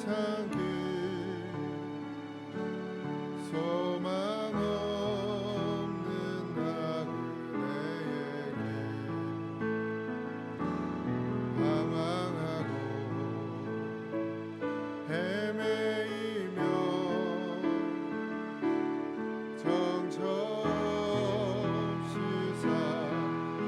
세상 그 소망 없는 나그네에게 방황하고 헤매이며 정처없이 살아왔네.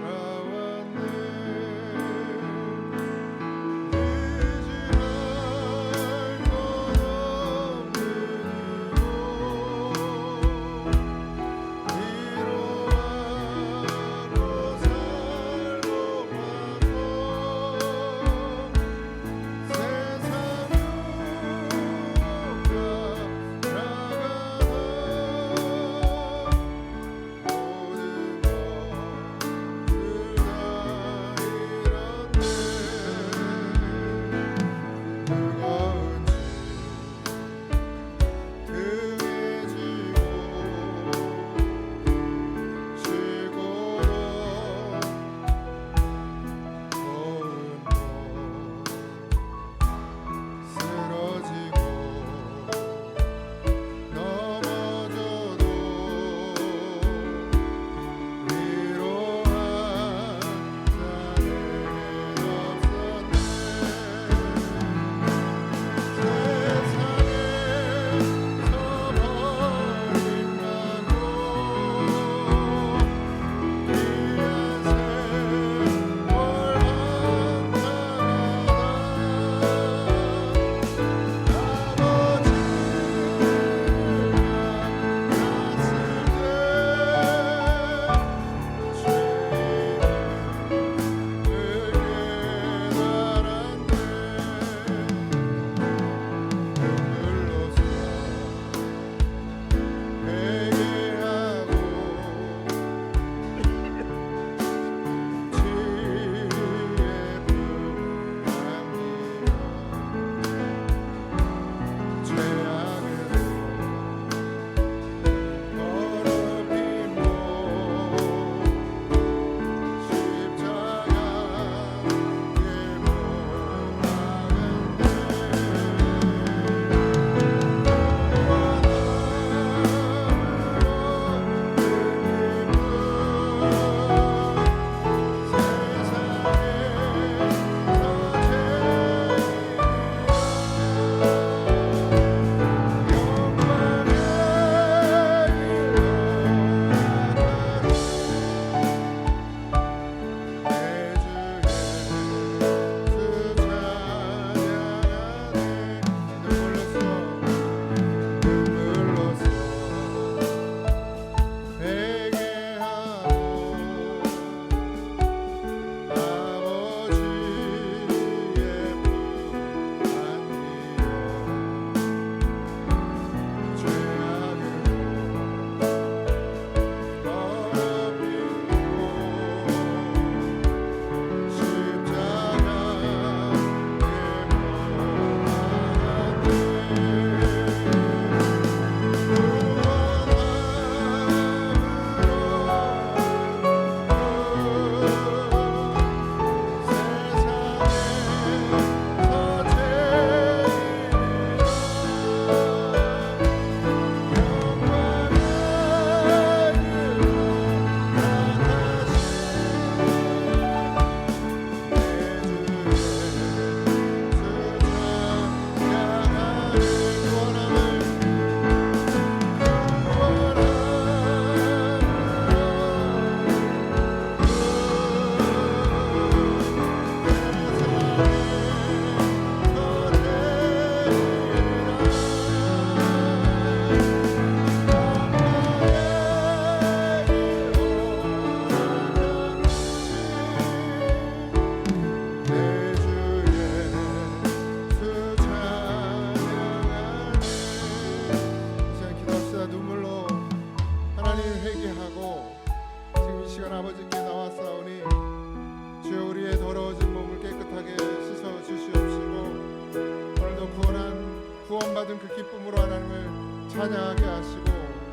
구원받은 그 기쁨으로 하나님을 찬양하게 하시고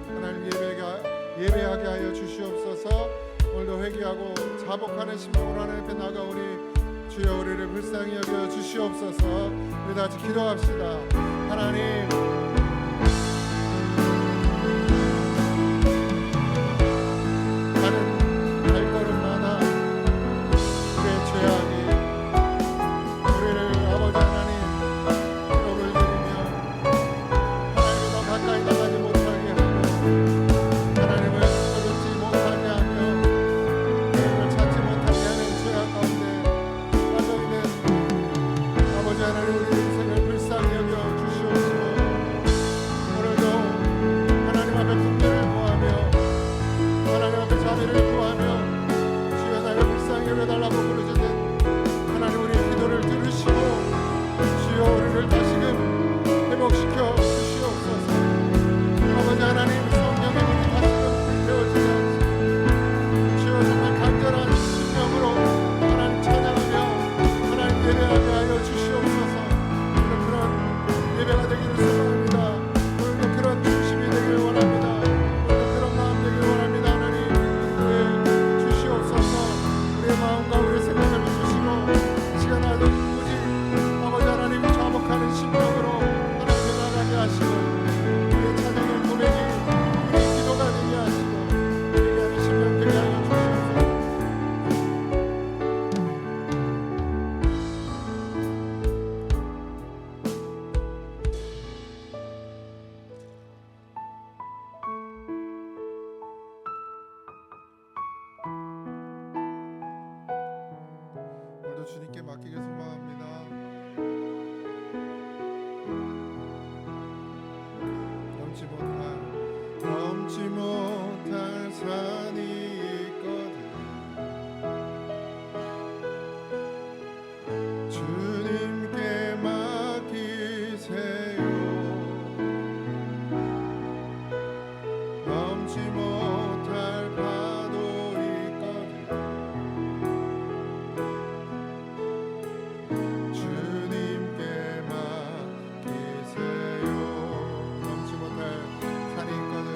하나님 예배하게 하여 주시옵소서. 오늘도 회개하고 자복하는 심령으로 하나님 앞에 나아가오니 주여 우리를 불쌍히 여겨 주시옵소서. 우리 다 같이 기도합시다. 하나님, 가는 발걸음마다 우리의 죄악이 우리를 아버지 하나님 기록을 드리며 하나님을 더 가까이 나가지 못하게 하고 하나님을 찾지 못하게 하며 하나님을 찾지 못하게 하는 죄악 가운데 빠져있는 아버지 하나님, 우리 인생을 불쌍히 여겨 주시옵시고 오늘도 하나님 앞에 분별을 구하며 하나님 앞에 자비를 구하며 주여 나를 불쌍히 여겨달라고 부르짖는 하나님, 우리의 기도를 들으시고 주여 우리를 다시금 회복시켜 주시옵소서. 아버지 하나님, 성령의 문이 다시금 불태워지게 하시고 주여 정말 간절한 심령으로 하나님 찬양하며 하나님 예배하게 하여 주시옵소서. 오늘 그런 예배가 되기를 소망합니다. 오늘도 그런 중심이 되길 원합니다. 오늘도 그런 마음 되길 원합니다. 하나님, 예, 주시옵소서. 우리의 마음과 우리의 생각을 주시고 시간 아주 오직 아버지 하나님 자복하는 심령으로 하나님께 나가게 하시고 우리의 찬양의 고백이 우리의 기도가 되게 하시고 우리에게 하는 심령 되게 하여 주시옵소서. 오늘도 주님께 맡기길 소망합니다. 넘지 못할 산이 있거든 주님께 맡기세요. 넘지 못할 파도 있거든 주님께 맡기세요. 넘지 못할 산이 있거든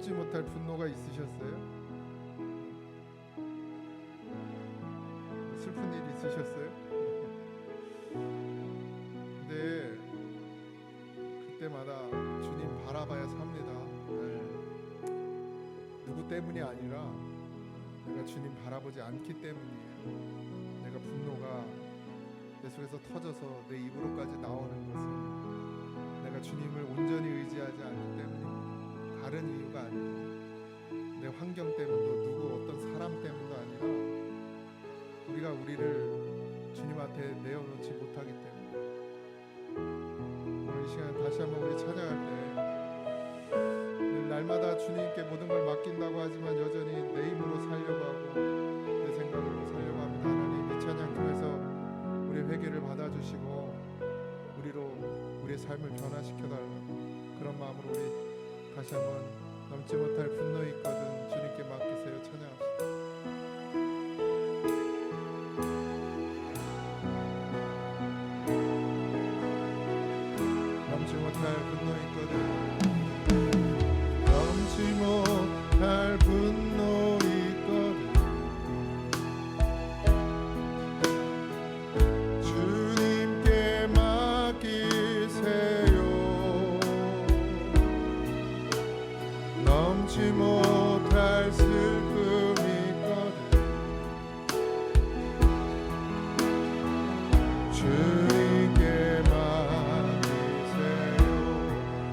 참지 못할 분노가 있으셨어요? 슬픈 일 있으셨어요? 근데 그때마다 주님 바라봐야 삽니다. 네. 누구 때문이 아니라 내가 주님 바라보지 않기 때문이에요. 내가 분노가 내 속에서 터져서 내 입으로까지 나오는 것은 내가 주님을 온전히 의지하지 않기 때문입니다. 다른 이유가 아니에요. 내 환경 때문도 누구 어떤 사람 때문도 아니라 우리가 우리를 주님 앞에 내어놓지 못하기 때문에 오늘 이 시간 다시 한번 우리 찬양할 때 날마다 주님께 모든 걸 맡긴다고 하지만 여전히 내 힘으로 살려고 하고 내 생각으로 살려고 합니다. 하나님 이 찬양 통해서 우리의 회개를 받아주시고 우리의 삶을 변화시켜달라고 그런 마음으로 우리 다시 한번 넘지 못할 분노 있거든 주님께 맡기세요. 찬양합시다. 넘지 못할 분노 있거든 넘지 못할 분노 있거든 주님께 맡기세요. 넘지 못할 슬픔 있거든 주님께 맡기세요.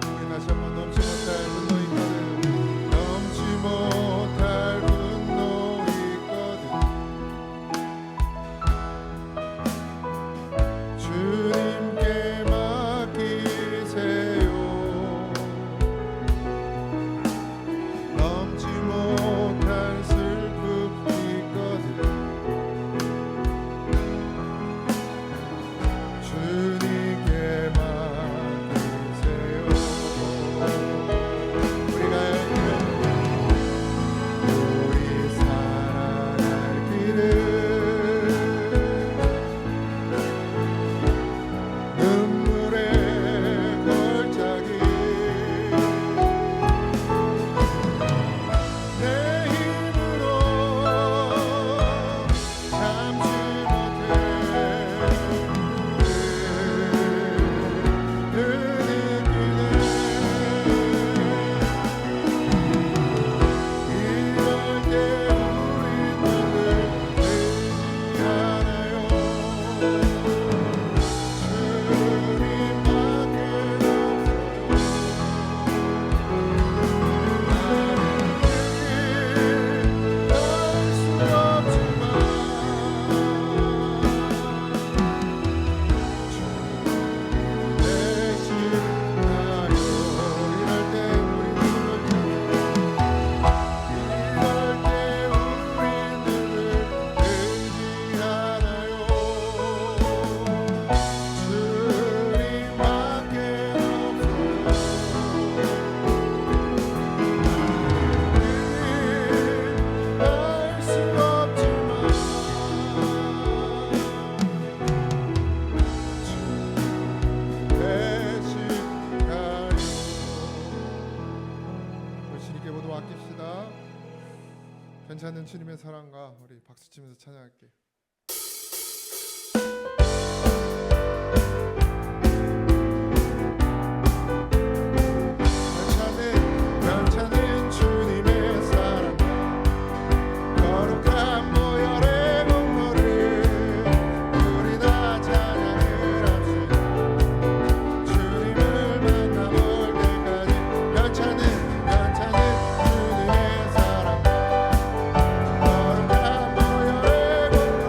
우리 다시 한번 넘지 못할 분노 있거든 넘지 못할 분노 있거든 주님께 맡기세요. 넘지 못할 슬픔 있거든 주님께 맡기세요. 우리 살아갈 길을 눈물의 걸작이 내 힘으로 참지 괜찮은 주님의 사랑과 우리 박수 치면서 찬양할게요. 괜찮은 주님의 사랑 거룩한 보혈의 공로를 우리 다 찬양을 합시다. 주님을 만나볼 때까지 괜찮은 주님의 사랑 거룩한 보혈의 공로를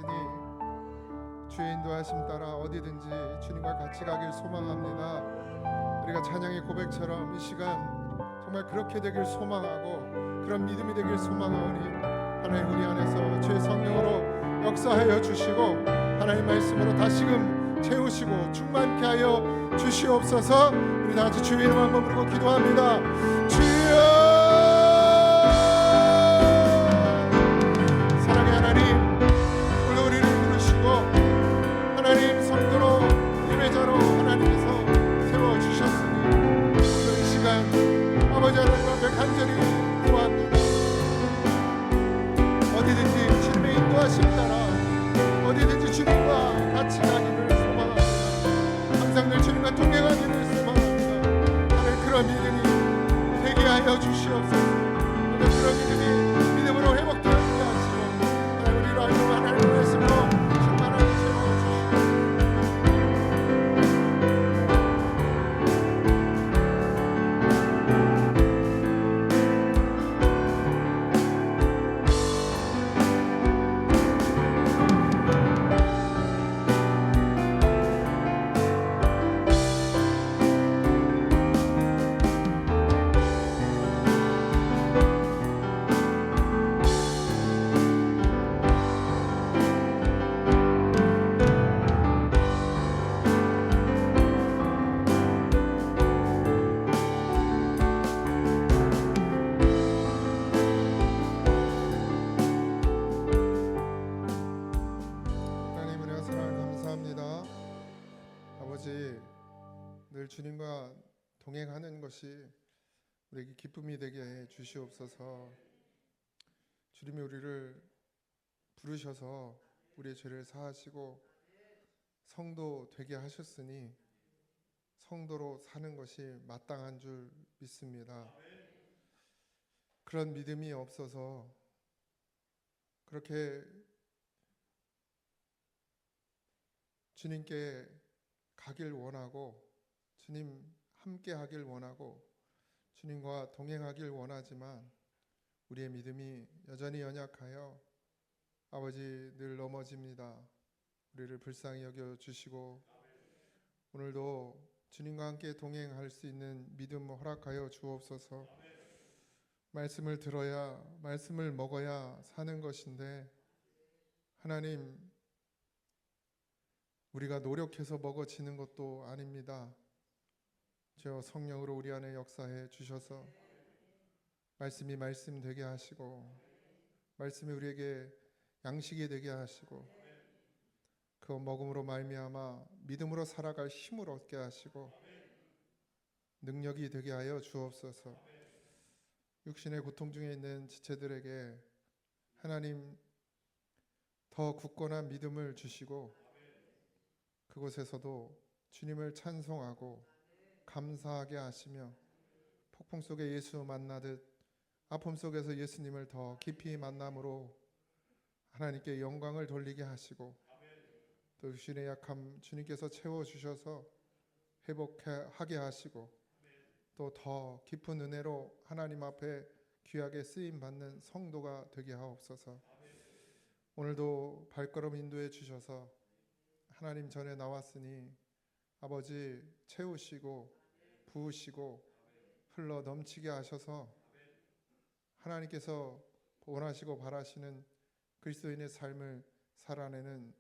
하셨으니 주의 인도하심 따라 어디든지 주님과 같이 가길 소망합니다. 우리가 찬양의 고백처럼 이 시간 정말 그렇게 되길 소망하고 그런 믿음이 되길 소망하오니 하나님 우리 안에서 주의 성령으로 역사하여 주시고 하나님 말씀으로 다시금 채우시고 충만케 하여 주시옵소서. 우리 다같이 주의 이름 한번 부르고 기도합니다. 주여 사랑의 하나님, 오늘 우리를 부르시고 하나님 성도로 예배자로 하나님께서 세워주셨으니 오늘 이 시간 아버지 하나님 앞에 간절히 기도합니다. 어디든지 주님의 인도하심 따라 어디든지 주님과 같이 가기를 소망합니다. 항상 늘 주님과 동행하기를 소망합니다. 하나님 그런 믿음이 되게 하여 주시옵소서. 오늘 그런 믿음이 믿음으로 회복되게 하시고 하나님 우리로 하여금 하나님의 말씀으로 충만하게 채워주시옵소서. 하나님 은혜와 사랑을 감사합니다. 아버지 늘 주님과 동행하는 것이 우리에게 기쁨이 되게 해 주시옵소서. 주님이 우리를 부르셔서 우리의 죄를 사하시고 성도 되게 하셨으니 성도로 사는 것이 마땅한 줄 믿습니다. 그런 믿음이 없어서 그렇게 주님께 가길 원하고 주님 함께 하길 원하고 주님과 동행하길 원하지만 우리의 믿음이 여전히 연약하여 아버지 늘 넘어집니다. 우리를 불쌍히 여겨 주시고 오늘도 주님과 함께 동행할 수 있는 믿음 허락하여 주옵소서. 말씀을 들어야 말씀을 먹어야 사는 것인데 하나님 우리가 노력해서 먹어지는 것도 아닙니다. 주여 성령으로 우리 안에 역사해 주셔서 말씀이 말씀 되게 하시고 말씀이 우리에게 양식이 되게 하시고 그 먹음으로 말미암아 믿음으로 살아갈 힘을 얻게 하시고 능력이 되게 하여 주옵소서. 육신의 고통 중에 있는 지체들에게 하나님 더 굳건한 믿음을 주시고 그곳에서도 주님을 찬송하고 감사하게 하시며 폭풍 속에 예수 만나듯 아픔 속에서 예수님을 더 깊이 만남으로 하나님께 영광을 돌리게 하시고 또 육신의 약함 주님께서 채워주셔서 회복하게 하시고 또 더 깊은 은혜로 하나님 앞에 귀하게 쓰임받는 성도가 되게 하옵소서. 오늘도 발걸음 인도해 주셔서 하나님 전에 나왔으니 아버지 채우시고 부으시고 흘러 넘치게 하셔서 하나님께서 원하시고 바라시는 그리스도인의 삶을 살아내는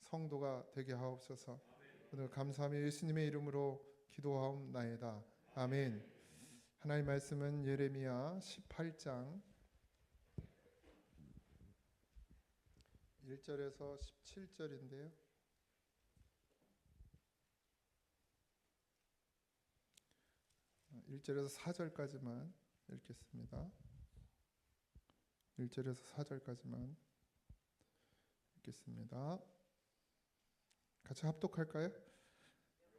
성도가 되게 하옵소서. 오늘 감사하며 예수님의 이름으로 기도하옵나이다. 아멘. 하나님 말씀은 예레미야 18장 1절에서 17절인데요. 1절에서 4절까지만 읽겠습니다. 1절에서 4절까지만 읽겠습니다. 같이 합독할까요?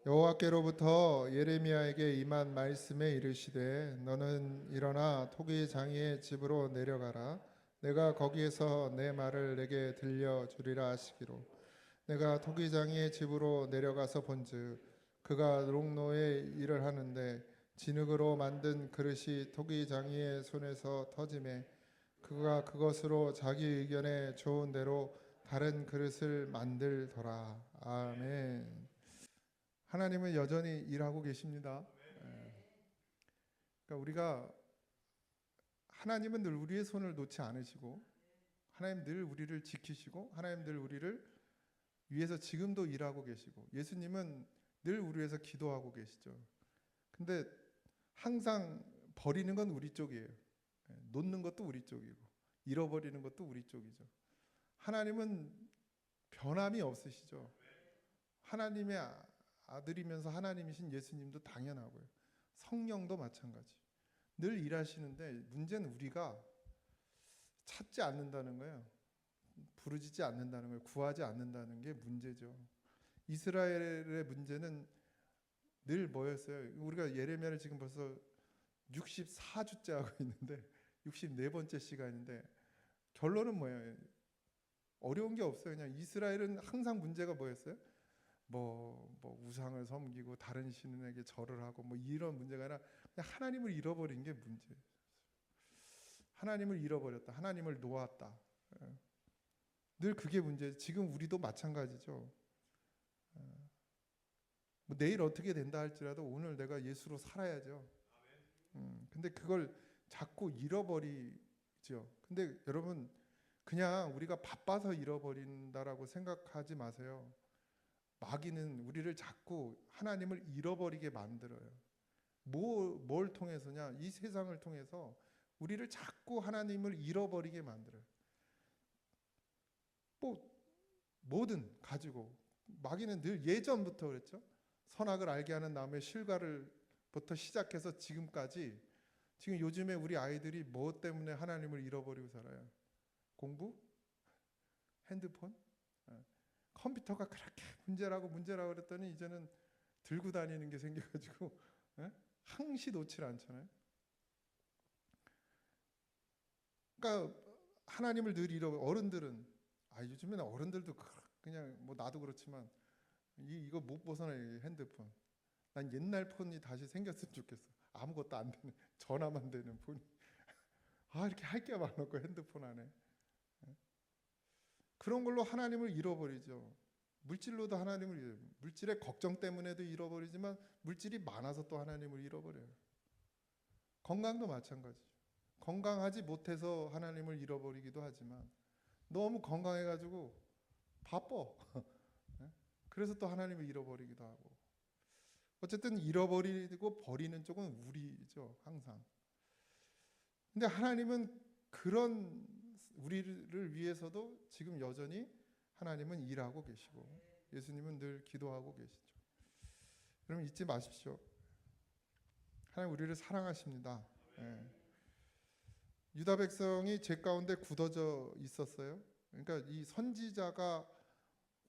여호와께로부터 예레미야에게 임한 말씀에 이르시되 너는 일어나 토기 장이의 집으로 내려가라. 내가 거기에서 내 말을 내게 들려주리라 하시기로 내가 토기 장이의 집으로 내려가서 본즉 그가 농노에 일을 하는데 진흙으로 만든 그릇이 토기 장이의 손에서 터짐에 그가 그것으로 자기 의견에 좋은 대로 다른 그릇을 만들더라. 아멘. 하나님은 여전히 일하고 계십니다. 그러니까 우리가 하나님은 늘 우리의 손을 놓지 않으시고 하나님 늘 우리를 지키시고 하나님 늘 우리를 위해서 지금도 일하고 계시고 예수님은 늘 우리 위해서 기도하고 계시죠. 근데 항상 버리는 건 우리 쪽이에요. 놓는 것도 우리 쪽이고 잃어버리는 것도 우리 쪽이죠. 하나님은 변함이 없으시죠. 하나님의 아들이면서 하나님이신 예수님도 당연하고요. 성령도 마찬가지. 늘 일하시는데 문제는 우리가 찾지 않는다는 거예요. 부르짖지 않는다는 거예요. 구하지 않는다는 게 문제죠. 이스라엘의 문제는 늘 뭐였어요? 우리가 예레미야를 지금 벌써 64주째 하고 있는데 64번째 시간인데 결론은 뭐예요? 어려운 게 없어요. 그냥 이스라엘은 항상 문제가 뭐였어요? 뭐 우상을 섬기고 다른 신에게 절을 하고 뭐 이런 문제가 아니라 그냥 하나님을 잃어버린 게 문제예요. 하나님을 잃어버렸다. 하나님을 놓았다. 늘 그게 문제예요. 지금 우리도 마찬가지죠. 뭐 내일 어떻게 된다 할지라도 오늘 내가 예수로 살아야죠. 근데 그걸 자꾸 잃어버리죠. 근데 여러분 그냥 우리가 바빠서 잃어버린다라고 생각하지 마세요. 마귀는 우리를 자꾸 하나님을 잃어버리게 만들어요. 뭘 통해서냐? 이 세상을 통해서 우리를 자꾸 하나님을 잃어버리게 만들어요. 뭐든 가지고 마귀는 늘 예전부터 그랬죠. 선악을 알게 하는 나무의 실과를부터 시작해서 지금까지 지금 요즘에 우리 아이들이 뭐 때문에 하나님을 잃어버리고 살아요? 공부? 핸드폰? 컴퓨터가 그렇게 문제라고 그랬더니 이제는 들고 다니는 게 생겨가지고 항시 놓질 않잖아요. 그러니까 하나님을 늘 잃어버려. 어른들은 요즘에는 어른들도 그냥 뭐 나도 그렇지만 이거 못 벗어나요. 핸드폰. 난 옛날 폰이 다시 생겼으면 좋겠어. 아무것도 안 되는 전화만 되는 폰이. 이렇게 할 게 많았고 핸드폰 안에. 그런 걸로 하나님을 잃어버리죠. 물질로도 하나님을 잃어버려요. 물질의 걱정 때문에도 잃어버리지만 물질이 많아서 또 하나님을 잃어버려요. 건강도 마찬가지죠. 건강하지 못해서 하나님을 잃어버리기도 하지만 너무 건강해가지고 바빠. 그래서 또 하나님을 잃어버리기도 하고. 어쨌든 잃어버리고 버리는 쪽은 우리죠. 항상. 근데 하나님은 그런 우리를 위해서도 지금 여전히 하나님은 일하고 계시고 예수님은 늘 기도하고 계시죠. 여러분 잊지 마십시오. 하나님 우리를 사랑하십니다. 유다 백성이 죄 가운데 굳어져 있었어요. 그러니까 이 선지자가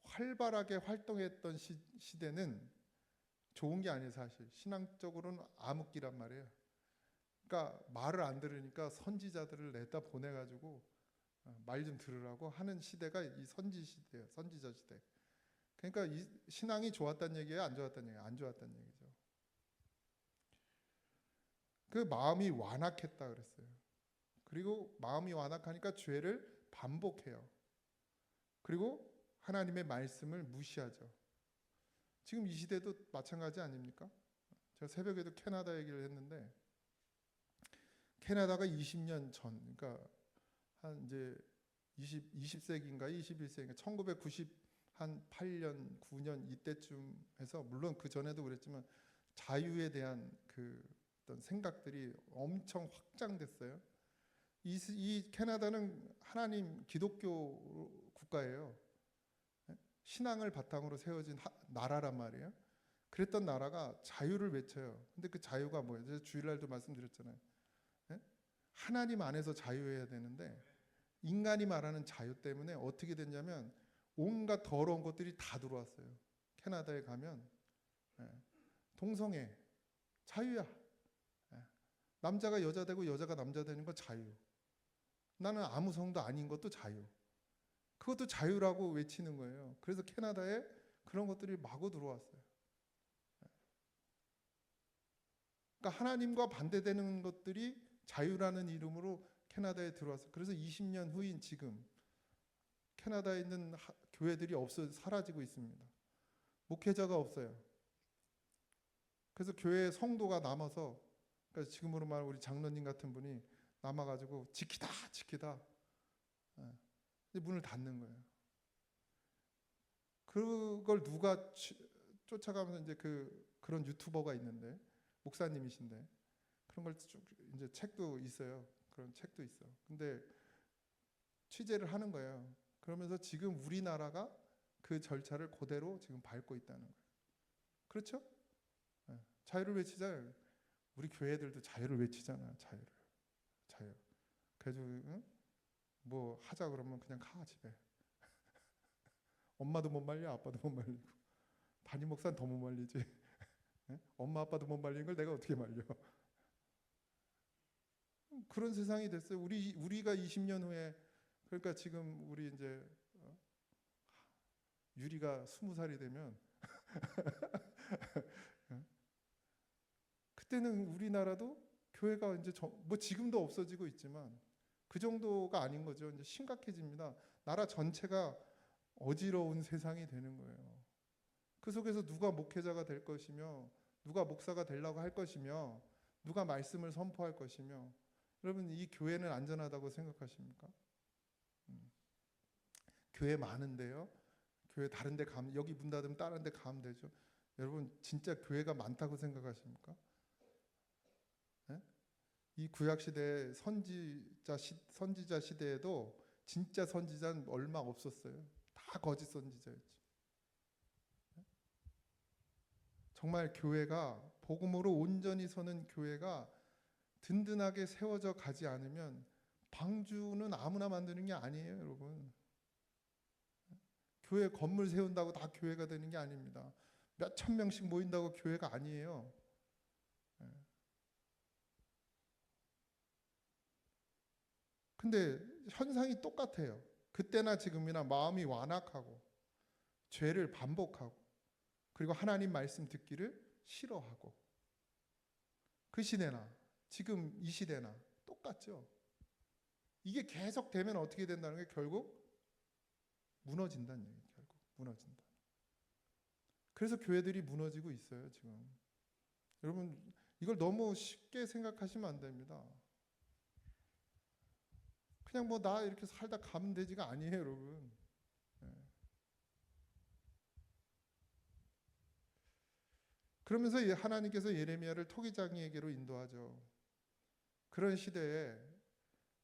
활발하게 활동했던 시대는 좋은 게 아니에요. 사실 신앙적으로는 암흑기란 말이에요. 그러니까 말을 안 들으니까 선지자들을 내다 보내가지고 말 좀 들으라고 하는 시대가 이 선지 시대예요. 선지자 시대. 그러니까 이 신앙이 좋았다는 얘기예요, 안 좋았다는 얘기예요? 안 좋았다는 얘기죠. 그 마음이 완악했다 그랬어요. 그리고 마음이 완악하니까 죄를 반복해요. 그리고 하나님의 말씀을 무시하죠. 지금 이 시대도 마찬가지 아닙니까? 제가 새벽에도 캐나다 얘기를 했는데 캐나다가 20년 전, 그러니까 한 이제 20세기인가 21세기인가 1998년 9년 이때쯤 해서 물론 그 전에도 그랬지만 자유에 대한 그 어떤 생각들이 엄청 확장됐어요. 이 캐나다는 하나님 기독교 국가예요. 신앙을 바탕으로 세워진 나라란 말이에요. 그랬던 나라가 자유를 외쳐요. 근데 그 자유가 뭐예요? 제가 주일날도 말씀드렸잖아요. 하나님 안에서 자유해야 되는데 인간이 말하는 자유 때문에 어떻게 됐냐면 온갖 더러운 것들이 다 들어왔어요. 캐나다에 가면 동성애 자유야. 남자가 여자 되고 여자가 남자 되는 건 자유. 나는 아무 성도 아닌 것도 자유. 그것도 자유라고 외치는 거예요. 그래서 캐나다에 그런 것들이 마구 들어왔어요. 그러니까 하나님과 반대되는 것들이 자유라는 이름으로 캐나다에 들어왔어요. 그래서 20년 후인 지금 캐나다에 있는 교회들이 없어 사라지고 있습니다. 목회자가 없어요. 그래서 교회에 성도가 남아서, 그러니까 지금으로 말하면 우리 장로님 같은 분이 남아가지고 지키다 이제 문을 닫는 거예요. 그걸 누가 쫓아가면서 이제 그런 유튜버가 있는데, 목사님이신데, 그런 걸 쭉 이제 책도 있어요. 그런 책도 있어. 근데 취재를 하는 거예요. 그러면서 지금 우리나라가 그 절차를 그대로 지금 밟고 있다는 거예요. 그렇죠? 자유를 외치잖아요. 우리 교회들도 자유를 외치잖아요. 자유. 그래서 뭐 하자 그러면 그냥 가 집에. 엄마도 못 말려, 아빠도 못 말리고. 담임 목사는 더 못 말리지. 엄마 아빠도 못 말리는 걸 내가 어떻게 말려? 그런 세상이 됐어요. 우리가 20년 후에, 그러니까 지금 우리 이제 유리가 20살이 되면 그때는 우리나라도 교회가 이제 뭐 지금도 없어지고 있지만 그 정도가 아닌 거죠. 이제 심각해집니다. 나라 전체가 어지러운 세상이 되는 거예요. 그 속에서 누가 목회자가 될 것이며, 누가 목사가 되려고 할 것이며, 누가 말씀을 선포할 것이며. 여러분, 이 교회는 안전하다고 생각하십니까? 교회 많은데요. 교회 다른 데 가면, 여기 문 닫으면 다른 데 가면 되죠. 여러분, 진짜 교회가 많다고 생각하십니까? 네? 이 구약 시대 선지자 시대에도 진짜 선지자는 얼마 없었어요. 다 거짓 선지자였죠. 정말 교회가, 복음으로 온전히 서는 교회가 든든하게 세워져 가지 않으면 방주는 아무나 만드는 게 아니에요, 여러분. 교회 건물 세운다고 다 교회가 되는 게 아닙니다. 몇 천 명씩 모인다고 교회가 아니에요. 근데 현상이 똑같아요. 그때나 지금이나 마음이 완악하고 죄를 반복하고, 그리고 하나님 말씀 듣기를 싫어하고, 그 시대나 지금 이 시대나 똑같죠. 이게 계속 되면 어떻게 된다는 게 결국 무너진다는 얘기예요. 결국 무너진다. 그래서 교회들이 무너지고 있어요, 지금. 여러분, 이걸 너무 쉽게 생각하시면 안 됩니다. 그냥 뭐 나 이렇게 살다 가면 되지가 아니에요, 여러분. 그러면서 하나님께서 예레미야를 토기장이에게로 인도하죠. 그런 시대에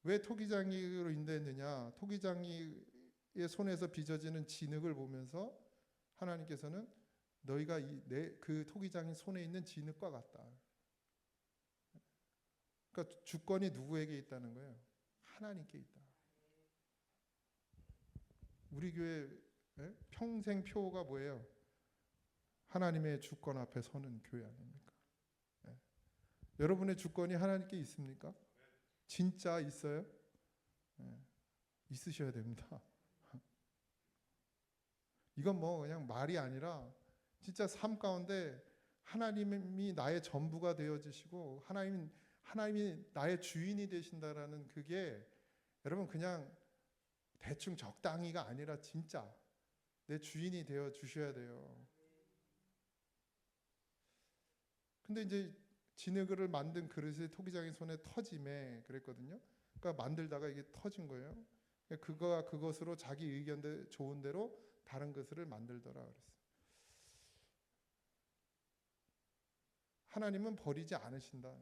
왜 토기장이에게로 인도했느냐? 토기장이의 손에서 빚어지는 진흙을 보면서 하나님께서는 너희가 그 토기장이 손에 있는 진흙과 같다. 그러니까 주권이 누구에게 있다는 거예요? 하나님께 있다. 우리 교회 평생 표가 뭐예요? 하나님의 주권 앞에 서는 교회 아닙니까? 여러분의 주권이 하나님께 있습니까? 진짜 있어요? 있으셔야 됩니다. 이건 뭐 그냥 말이 아니라 진짜 삶 가운데 하나님이 나의 전부가 되어지시고 하나님이 나의 주인이 되신다라는, 그게 여러분 그냥 대충 적당히가 아니라 진짜 내 주인이 되어 주셔야 돼요. 근데 이제 진흙을 만든 그릇이 토기장의 손에 터짐에 그랬거든요. 그러니까 만들다가 이게 터진 거예요. 그것으로 자기 의견대 좋은 대로 다른 것을 만들더라 그랬어요. 하나님은 버리지 않으신다.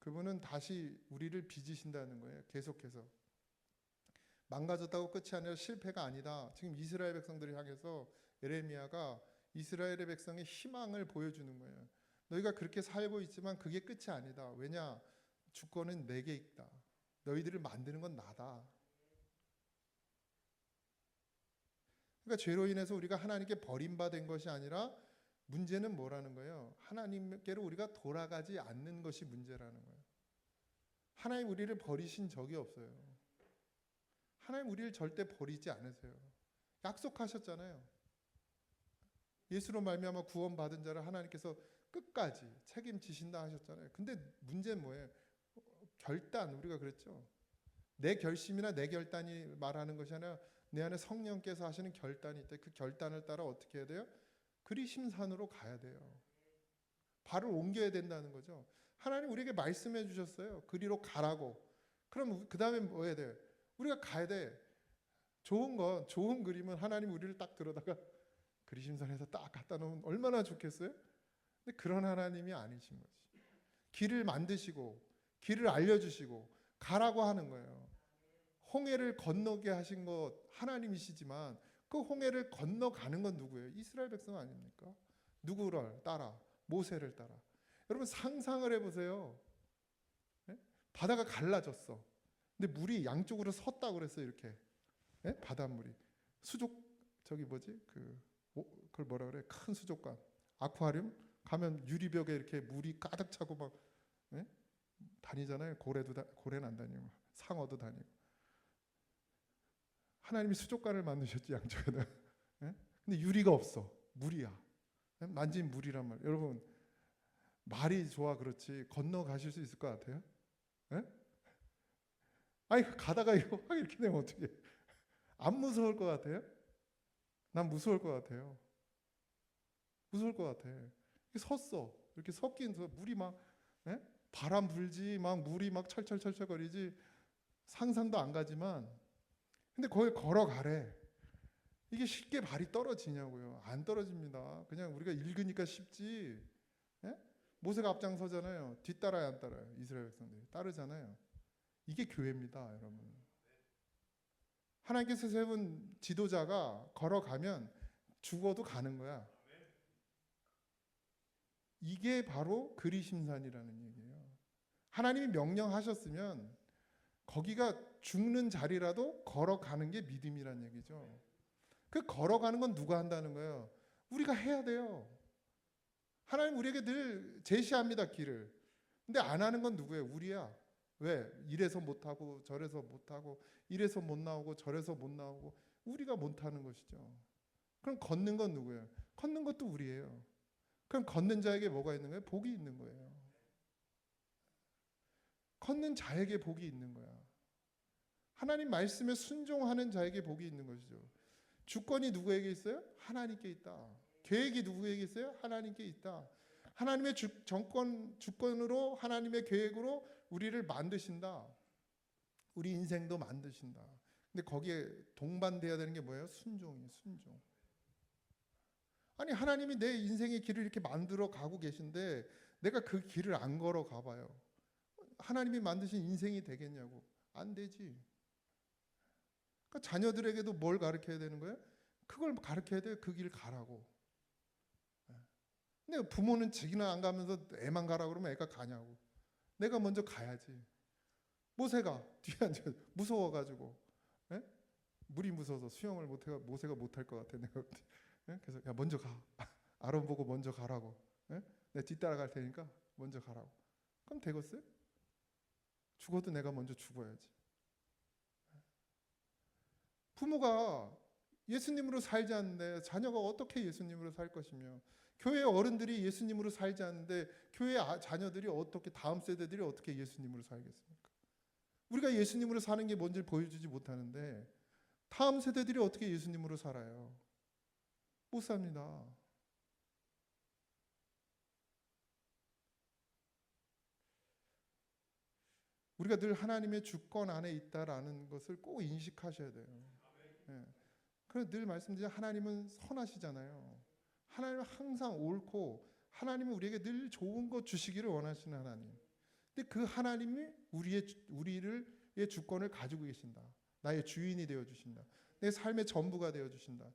그분은 다시 우리를 빚으신다는 거예요. 계속해서. 망가졌다고 끝이 아니라 실패가 아니다. 지금 이스라엘 백성들을 향해서 예레미야가 이스라엘의 백성의 희망을 보여주는 거예요. 너희가 그렇게 살고 있지만 그게 끝이 아니다. 왜냐? 주권은 내게 있다. 너희들을 만드는 건 나다. 그러니까 죄로 인해서 우리가 하나님께 버림받은 것이 아니라 문제는 뭐라는 거예요? 하나님께로 우리가 돌아가지 않는 것이 문제라는 거예요. 하나님 우리를 버리신 적이 없어요. 하나님 우리를 절대 버리지 않으세요. 약속하셨잖아요. 예수로 말미암아 구원받은 자를 하나님께서 끝까지 책임지신다 하셨잖아요. 근데 문제는 뭐예요? 결단, 우리가 그랬죠. 내 결심이나 내 결단이 말하는 것이 아니라 내 안에 성령께서 하시는 결단이 있대. 그 결단을 따라 어떻게 해야 돼요? 그리심산으로 가야 돼요. 발을 옮겨야 된다는 거죠. 하나님 우리에게 말씀해 주셨어요. 그리로 가라고. 그럼 그 다음에 뭐 해야 돼? 우리가 가야 돼. 좋은 그림은 하나님 우리를 딱 들어다가 그리심산에서 딱 갖다 놓으면 얼마나 좋겠어요? 근데 그런 하나님이 아니신 거지. 길을 만드시고 길을 알려주시고 가라고 하는 거예요. 홍해를 건너게 하신 것 하나님이시지만 그 홍해를 건너가는 건 누구예요? 이스라엘 백성 아닙니까? 누구를 따라? 모세를 따라. 여러분 상상을 해보세요. 예? 바다가 갈라졌어. 근데 물이 양쪽으로 섰다고 그랬어요. 이렇게 예? 바닷물이 수족 저기 뭐지 그걸 뭐라 그래? 큰 수족관 아쿠아리움 가면 유리벽에 이렇게 물이 가득 차고 막 예? 다니잖아요. 고래는 안 다니고 상어도 다니고. 하나님이 수족관을 만드셨지 양쪽에다. 예? 근데 유리가 없어. 물이야. 예? 만진 물이란 말. 여러분 말이 좋아 그렇지 건너 가실 수 있을 것 같아요? 예? 아니 가다가 이렇게 되면 어떻게? 안 무서울 것 같아요? 난 무서울 것 같아요. 무서울 것 같아. 섰어. 이렇게 섰긴 물이 막 예? 바람 불지 막 물이 막 철철철철 거리지 상상도 안 가지만 근데 거기 걸어가래. 이게 쉽게 발이 떨어지냐고요. 안 떨어집니다. 그냥 우리가 읽으니까 쉽지. 예? 모세가 앞장서잖아요. 뒤따라야 안 따라요? 이스라엘 백성들이 따르잖아요. 이게 교회입니다, 여러분. 하나님께서 세운 지도자가 걸어가면 죽어도 가는 거야. 이게 바로 그리심산이라는 얘기예요. 하나님이 명령하셨으면 거기가 죽는 자리라도 걸어가는 게 믿음이란 얘기죠. 그 걸어가는 건 누가 한다는 거예요? 우리가 해야 돼요. 하나님 우리에게 늘 제시합니다, 길을. 근데 안 하는 건 누구예요? 우리야. 왜? 이래서 못하고 저래서 못하고 이래서 못 나오고 저래서 못 나오고 우리가 못하는 것이죠. 그럼 걷는 건 누구예요? 걷는 것도 우리예요. 그럼 걷는 자에게 뭐가 있는 거예요? 복이 있는 거예요. 걷는 자에게 복이 있는 거야. 하나님 말씀에 순종하는 자에게 복이 있는 것이죠. 주권이 누구에게 있어요? 하나님께 있다. 계획이 누구에게 있어요? 하나님께 있다. 하나님의 주권으로 하나님의 계획으로 우리를 만드신다. 우리 인생도 만드신다. 근데 거기에 동반돼야 되는 게 뭐예요? 순종이에요. 순종. 아니 하나님이 내 인생의 길을 이렇게 만들어 가고 계신데 내가 그 길을 안 걸어 가봐요. 하나님이 만드신 인생이 되겠냐고. 안 되지. 그러니까 자녀들에게도 뭘 가르쳐야 되는 거예요? 그걸 가르쳐야 돼요. 그 길 가라고. 근데 부모는 지기는 안 가면서 애만 가라고 그러면 애가 가냐고. 내가 먼저 가야지. 모세가 뒤에 앉아 무서워가지고 예? 물이 무서워서 수영을 못해가 모세가 못할 것 같아. 내가 예? 그래서 야 먼저 가. 아론 보고 먼저 가라고. 예? 내가 뒤따라갈 테니까 먼저 가라고. 그럼 되겠어요? 죽어도 내가 먼저 죽어야지. 부모가 예수님으로 살지 않는데 자녀가 어떻게 예수님으로 살 것이며 교회 어른들이 예수님으로 살지 않는데 교회 자녀들이 어떻게 다음 세대들이 어떻게 예수님으로 살겠습니까? 우리가 예수님으로 사는 게 뭔지를 보여주지 못하는데 다음 세대들이 어떻게 예수님으로 살아요? 못 삽니다. 우리가 늘 하나님의 주권 안에 있다라는 것을 꼭 인식하셔야 돼요. 예. 그래서 늘 말씀드리자 하나님은 선하시잖아요. 하나님은 항상 옳고 하나님은 우리에게 늘 좋은 것 주시기를 원하시는 하나님. 근데 그 하나님이 우리의 주권을 가지고 계신다. 나의 주인이 되어 주신다. 내 삶의 전부가 되어 주신다.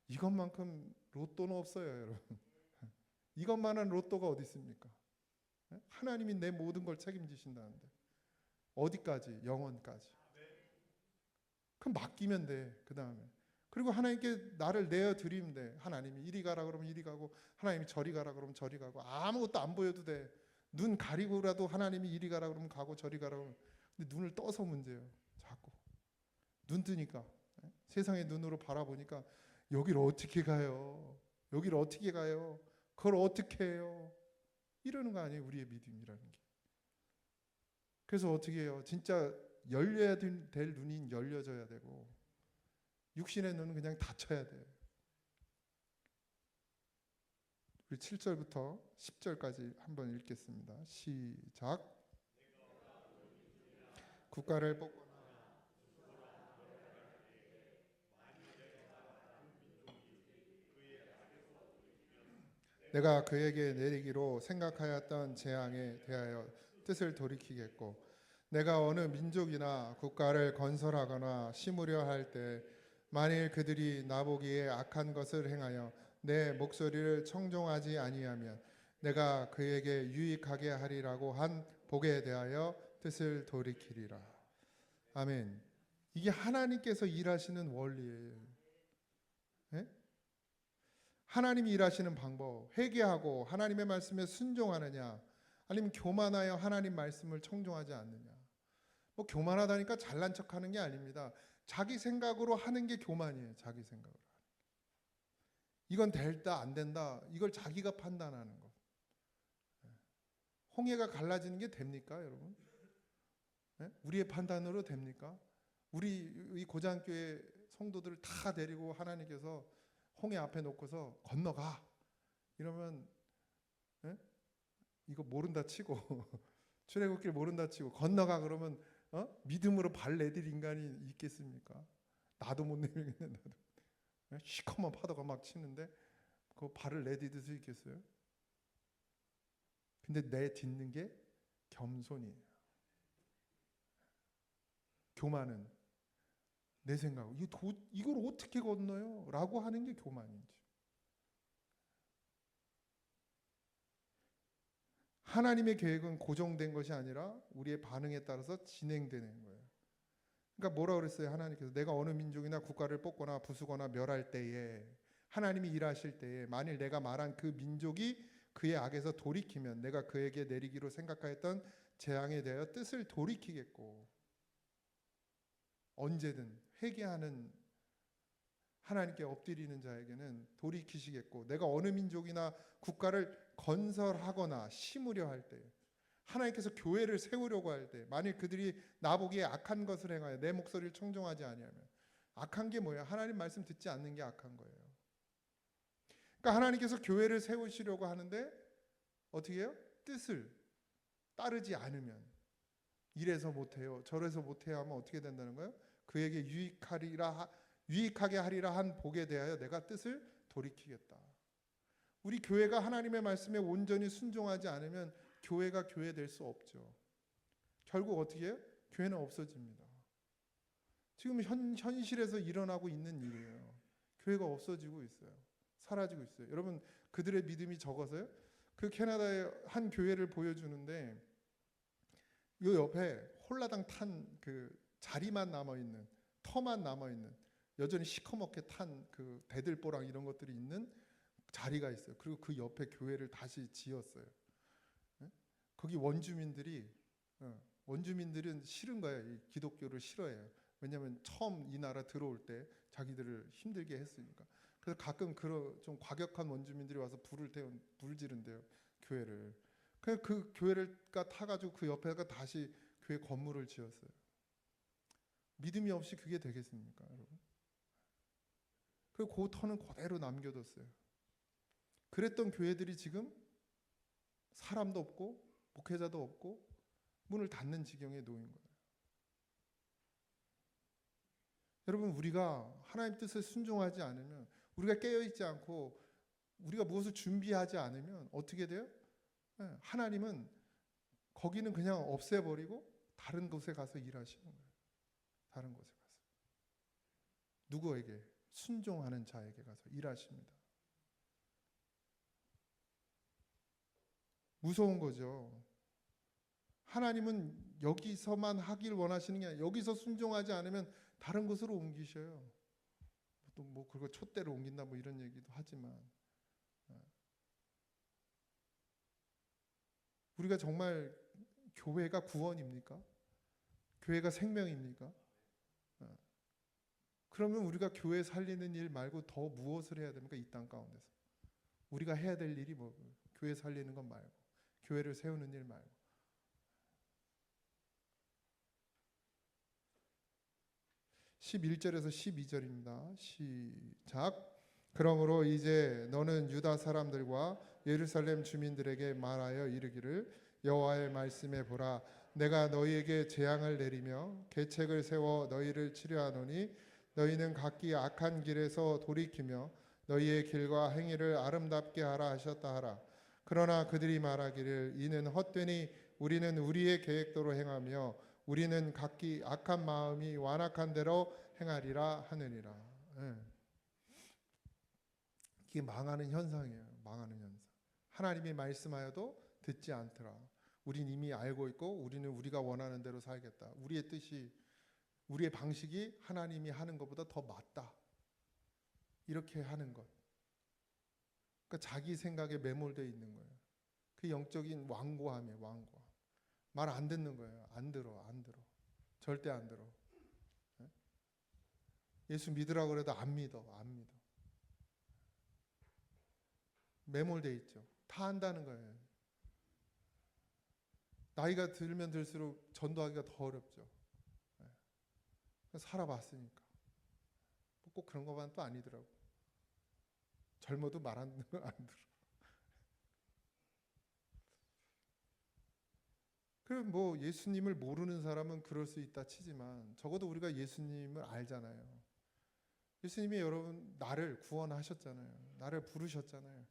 이것만큼 로또는 없어요, 여러분. 이것만한 로또가 어디 있습니까? 하나님이 내 모든 걸 책임지신다는데 어디까지? 영원까지. 그럼 맡기면 돼. 그 다음에 그리고 하나님께 나를 내어 드리면 돼. 하나님이 이리 가라 그러면 이리 가고 하나님이 저리 가라 그러면 저리 가고 아무것도 안 보여도 돼. 눈 가리고라도 하나님이 이리 가라 그러면 가고 저리 가라 그러면. 근데 눈을 떠서 문제예요. 자꾸 눈 뜨니까 세상의 눈으로 바라보니까 여기를 어떻게 가요? 여기를 어떻게 가요? 그걸 어떻게 해요? 이러는 거 아니에요? 우리의 믿음이라는 게. 그래서 어떻게 해요? 진짜 열려야 될 눈이 열려져야 되고 육신의 눈은 그냥 닫혀야 돼. 우리 7절부터 10절까지 한번 읽겠습니다. 시작. 국가를 뽑거나 내가 그에게 내리기로 생각하였던 재앙에 대하여 뜻을 돌이키겠고 내가 어느 민족이나 국가를 건설하거나 심으려 할 때 만일 그들이 나보기에 악한 것을 행하여 내 목소리를 청종하지 아니하면 내가 그에게 유익하게 하리라고 한 복에 대하여 뜻을 돌이키리라. 아멘. 이게 하나님께서 일하시는 원리예요. 네? 하나님이 일하시는 방법, 회개하고 하나님의 말씀에 순종하느냐, 아니면 교만하여 하나님 말씀을 청종하지 않느냐. 뭐 교만하다니까 잘난 척하는 게 아닙니다. 자기 생각으로 하는 게 교만이에요. 자기 생각으로. 이건 될다 안 된다. 이걸 자기가 판단하는 것. 홍해가 갈라지는 게 됩니까, 여러분? 우리의 판단으로 됩니까? 우리 이 고장교회 성도들을 다 데리고 하나님께서 홍해 앞에 놓고서 건너가 이러면 이거 모른다 치고 출애굽길 모른다 치고 건너가 그러면 믿음으로 발 내딜 인간이 있겠습니까? 나도 못 내밀겠네. 나도 시커먼 파도가 막 치는데 그 발을 내디딜 수 있겠어요? 근데 내딛는 게 겸손이에요. 교만은 내 생각, 이걸 어떻게 건너요? 라고 하는 게 교만이지. 하나님의 계획은 고정된 것이 아니라 우리의 반응에 따라서 진행되는 거예요. 그러니까 뭐라 그랬어요? 하나님께서 내가 어느 민족이나 국가를 뽑거나 부수거나 멸할 때에 하나님이 일하실 때에 만일 내가 말한 그 민족이 그의 악에서 돌이키면 내가 그에게 내리기로 생각하였던 재앙에 대하여 뜻을 돌이키겠고 언제든 회개하는 하나님께 엎드리는 자에게는 돌이키시겠고 내가 어느 민족이나 국가를 건설하거나 심으려 할 때 하나님께서 교회를 세우려고 할 때 만일 그들이 나보기에 악한 것을 행하여 내 목소리를 청종하지 아니하면 악한 게 뭐예요? 하나님 말씀 듣지 않는 게 악한 거예요. 그러니까 하나님께서 교회를 세우시려고 하는데 어떻게 해요? 뜻을 따르지 않으면 이래서 못해요 저래서 못해요 하면 어떻게 된다는 거예요? 그에게 유익하게 하리라 한 복에 대하여 내가 뜻을 돌이키겠다. 우리 교회가 하나님의 말씀에 온전히 순종하지 않으면 교회가 교회 될 수 없죠. 결국 어떻게 해요? 교회는 없어집니다. 지금 현실에서 일어나고 있는 일이에요. 교회가 없어지고 있어요. 사라지고 있어요. 여러분 그들의 믿음이 적어서요. 그 캐나다의 한 교회를 보여주는데 요 옆에 홀라당 탄 그 자리만 남아있는 터만 남아있는 여전히 시커멓게 탄 그 대들보랑 이런 것들이 있는 자리가 있어요. 그리고 그 옆에 교회를 다시 지었어요. 거기 원주민들은 싫은 거예요. 이 기독교를 싫어해요. 왜냐하면 처음 이 나라 들어올 때 자기들을 힘들게 했으니까. 그래서 가끔 좀 과격한 원주민들이 와서 불을 지른대요. 교회를. 그래서 그 교회를 타가지고 그 옆에가 다시 교회 건물을 지었어요. 믿음이 없이 그게 되겠습니까, 여러분? 그리고 그 터는 그대로 남겨뒀어요. 그랬던 교회들이 지금 사람도 없고 목회자도 없고 문을 닫는 지경에 놓인 거예요. 여러분 우리가 하나님 뜻에 순종하지 않으면 우리가 깨어있지 않고 우리가 무엇을 준비하지 않으면 어떻게 돼요? 하나님은 거기는 그냥 없애버리고 다른 곳에 가서 일하시는 거예요. 다른 곳에 가서 누구에게? 순종하는 자에게 가서 일하십니다. 무서운 거죠. 하나님은 여기서만 하길 원하시는 게 아니라 여기서 순종하지 않으면 다른 곳으로 옮기셔요. 또 뭐 그거 촛대로 옮긴다 뭐 이런 얘기도 하지만 우리가 정말 교회가 구원입니까? 교회가 생명입니까? 그러면 우리가 교회 살리는 일 말고 더 무엇을 해야 됩니까? 이 땅 가운데서 우리가 해야 될 일이 뭐 교회 살리는 것 말고 교회를 세우는 일 말고 11절에서 12절입니다. 시작. 그러므로 이제 너는 유다 사람들과 예루살렘 주민들에게 말하여 이르기를 여호와의 말씀에 보라 내가 너희에게 재앙을 내리며 계책을 세워 너희를 치료하노니 너희는 각기 악한 길에서 돌이키며 너희의 길과 행위를 아름답게 하라 하셨다 하라. 그러나 그들이 말하기를 이는 헛되니 우리는 우리의 계획대로 행하며 우리는 각기 악한 마음이 완악한 대로 행하리라 하느니라. 예. 이게 망하는 현상이에요. 망하는 현상. 하나님이 말씀하여도 듣지 않더라. 우린 이미 알고 있고 우리는 우리가 원하는 대로 살겠다. 우리의 뜻이 우리의 방식이 하나님이 하는 것보다 더 맞다. 이렇게 하는 것. 그러니까 자기 생각에 매몰되어 있는 거예요. 그 영적인 완고함이에요. 완고함. 말 안 듣는 거예요. 안 들어. 절대 안 들어. 예수 믿으라고 그래도 안 믿어. 매몰돼 있죠. 다 안다는 거예요. 나이가 들면 들수록 전도하기가 더 어렵죠. 살아봤으니까. 꼭 그런 것만 또 아니더라고. 젊어도 말 안 들어. 그럼 뭐 예수님을 모르는 사람은 그럴 수 있다 치지만 적어도 우리가 예수님을 알잖아요. 예수님이 여러분 나를 구원하셨잖아요. 나를 부르셨잖아요.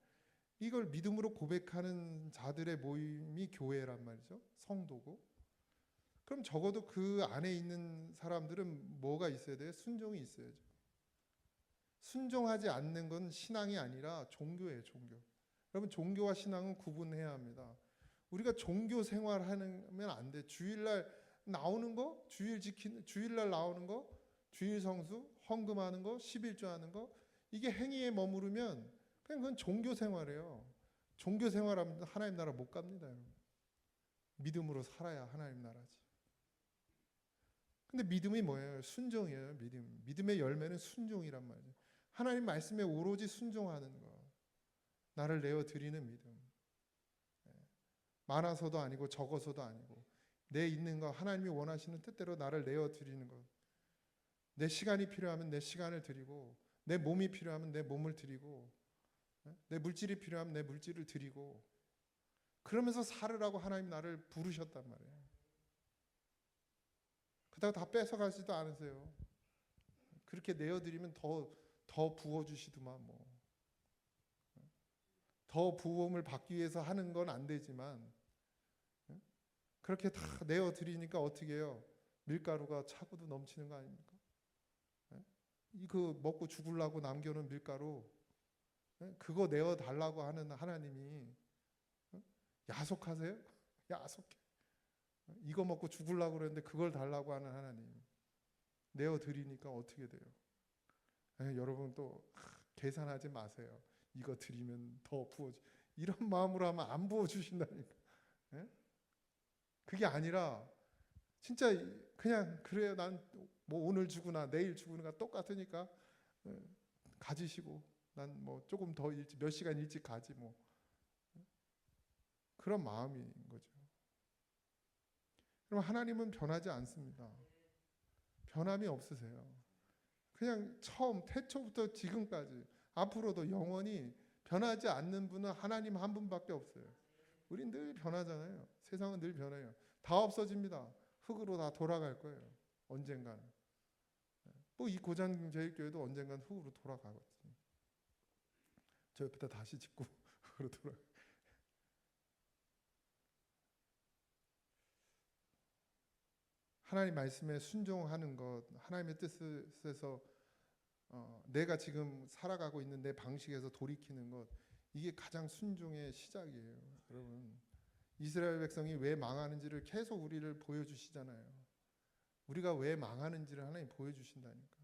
이걸 믿음으로 고백하는 자들의 모임이 교회란 말이죠. 성도고. 그럼 적어도 그 안에 있는 사람들은 뭐가 있어야 돼요? 순종이 있어야죠. 순종하지 않는 건 신앙이 아니라 종교예요. 종교. 여러분 종교와 신앙은 구분해야 합니다. 우리가 종교 생활하면 안 돼. 주일날 나오는 거, 주일날 나오는 거, 주일 성수, 헌금하는 거, 11조 하는 거 이게 행위에 머무르면 그냥 그건 종교 생활이에요. 종교 생활하면 하나님 나라 못 갑니다. 여러분. 믿음으로 살아야 하나님 나라지. 근데 믿음이 뭐예요? 순종이에요. 믿음의 열매는 순종이란 말이에요. 하나님 말씀에 오로지 순종하는 거. 나를 내어 드리는 믿음. 많아서도 아니고 적어서도 아니고 내 있는 거 하나님이 원하시는 뜻대로 나를 내어 드리는 것. 내 시간이 필요하면 내 시간을 드리고 내 몸이 필요하면 내 몸을 드리고 내 물질이 필요하면 내 물질을 드리고 그러면서 살으라고 하나님 나를 부르셨단 말이에요. 그다가 다 뺏어가지도 않으세요. 그렇게 내어드리면 더 부어주시더만 뭐. 더 부음을 받기 위해서 하는 건 안 되지만 그렇게 다 내어드리니까 어떻게 해요? 밀가루가 차고도 넘치는 거 아닙니까? 이거 먹고 죽으려고 남겨놓은 밀가루 그거 내어달라고 하는 하나님이 야속하세요? 야속해. 이거 먹고 죽으려고 그랬는데 그걸 달라고 하는 하나님 내어드리니까 어떻게 돼요? 여러분 또 계산하지 마세요. 이거 드리면 더 부어주 이런 마음으로 하면 안 부어주신다니까. 그게 아니라 진짜 그냥 그래요. 난 뭐 오늘 주구나 내일 주구나 똑같으니까 가지시고 난 뭐 조금 더 일찍 몇 시간 일찍 가지 뭐 그런 마음인 거죠. 그럼 하나님은 변하지 않습니다. 변함이 없으세요. 그냥 처음 태초부터 지금까지 앞으로도 영원히 변하지 않는 분은 하나님 한 분밖에 없어요. 우린 늘 변하잖아요. 세상은 늘 변해요. 다 없어집니다. 흙으로 다 돌아갈 거예요. 언젠가는. 뭐 이 고장제일교회도 언젠가는 흙으로 돌아가거든요. 저 옆에다 다시 짓고 흙으로 돌아. 하나님 말씀에 순종하는 것, 하나님의 뜻에서 내가 지금 살아가고 있는 내 방식에서 돌이키는 것, 이게 가장 순종의 시작이에요. 여러분, 이스라엘 백성이 왜 망하는지를 계속 우리를 보여주시잖아요. 우리가 왜 망하는지를 하나님 보여주신다니까.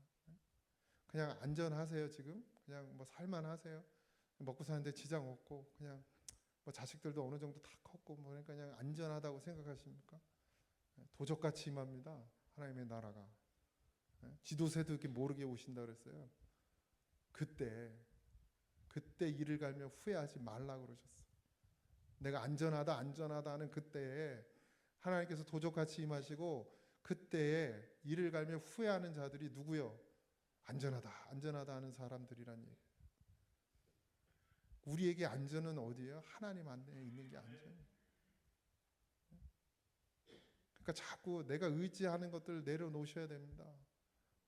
그냥 안전하세요 지금? 그냥 뭐 살만하세요? 먹고 사는데 지장 없고 그냥 뭐 자식들도 어느 정도 다 컸고 뭐 그러니까 그냥 안전하다고 생각하십니까? 도적같이 임합니다. 하나님의 나라가. 지도새도 이렇게 모르게 오신다 그랬어요. 그때 이를 갈며 후회하지 말라고 그러셨어요. 내가 안전하다 하는 그때에 하나님께서 도적같이 임하시고 그때에 이를 갈며 후회하는 자들이 누구요? 안전하다, 안전하다 하는 사람들이란 얘기예요. 우리에게 안전은 어디예요? 하나님 안에 있는 게 안전이에요. 그러니까 자꾸 내가 의지하는 것들을 내려놓으셔야 됩니다.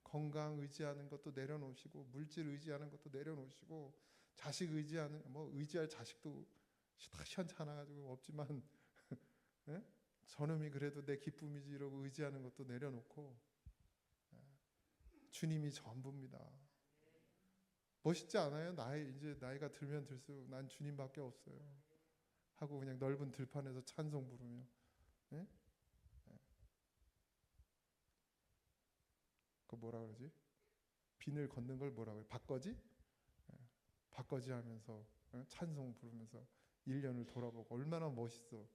건강 의지하는 것도 내려놓으시고, 물질 의지하는 것도 내려놓으시고, 자식 의지하는, 뭐 의지할 자식도 시원찮아가지고 없지만 예? 저놈이 그래도 내 기쁨이지 이러고 의지하는 것도 내려놓고, 주님이 전부입니다. 멋있지 않아요? 이제 나이가 들면 들수록 난 주님밖에 없어요 하고 그냥 넓은 들판에서 찬송 부르며, 예? 그 뭐라 그러지? 빈을 걷는 걸 뭐라 그래? 바꿔지? 바꿔지 하면서 찬송 부르면서 1년을 돌아보고 얼마나 멋있어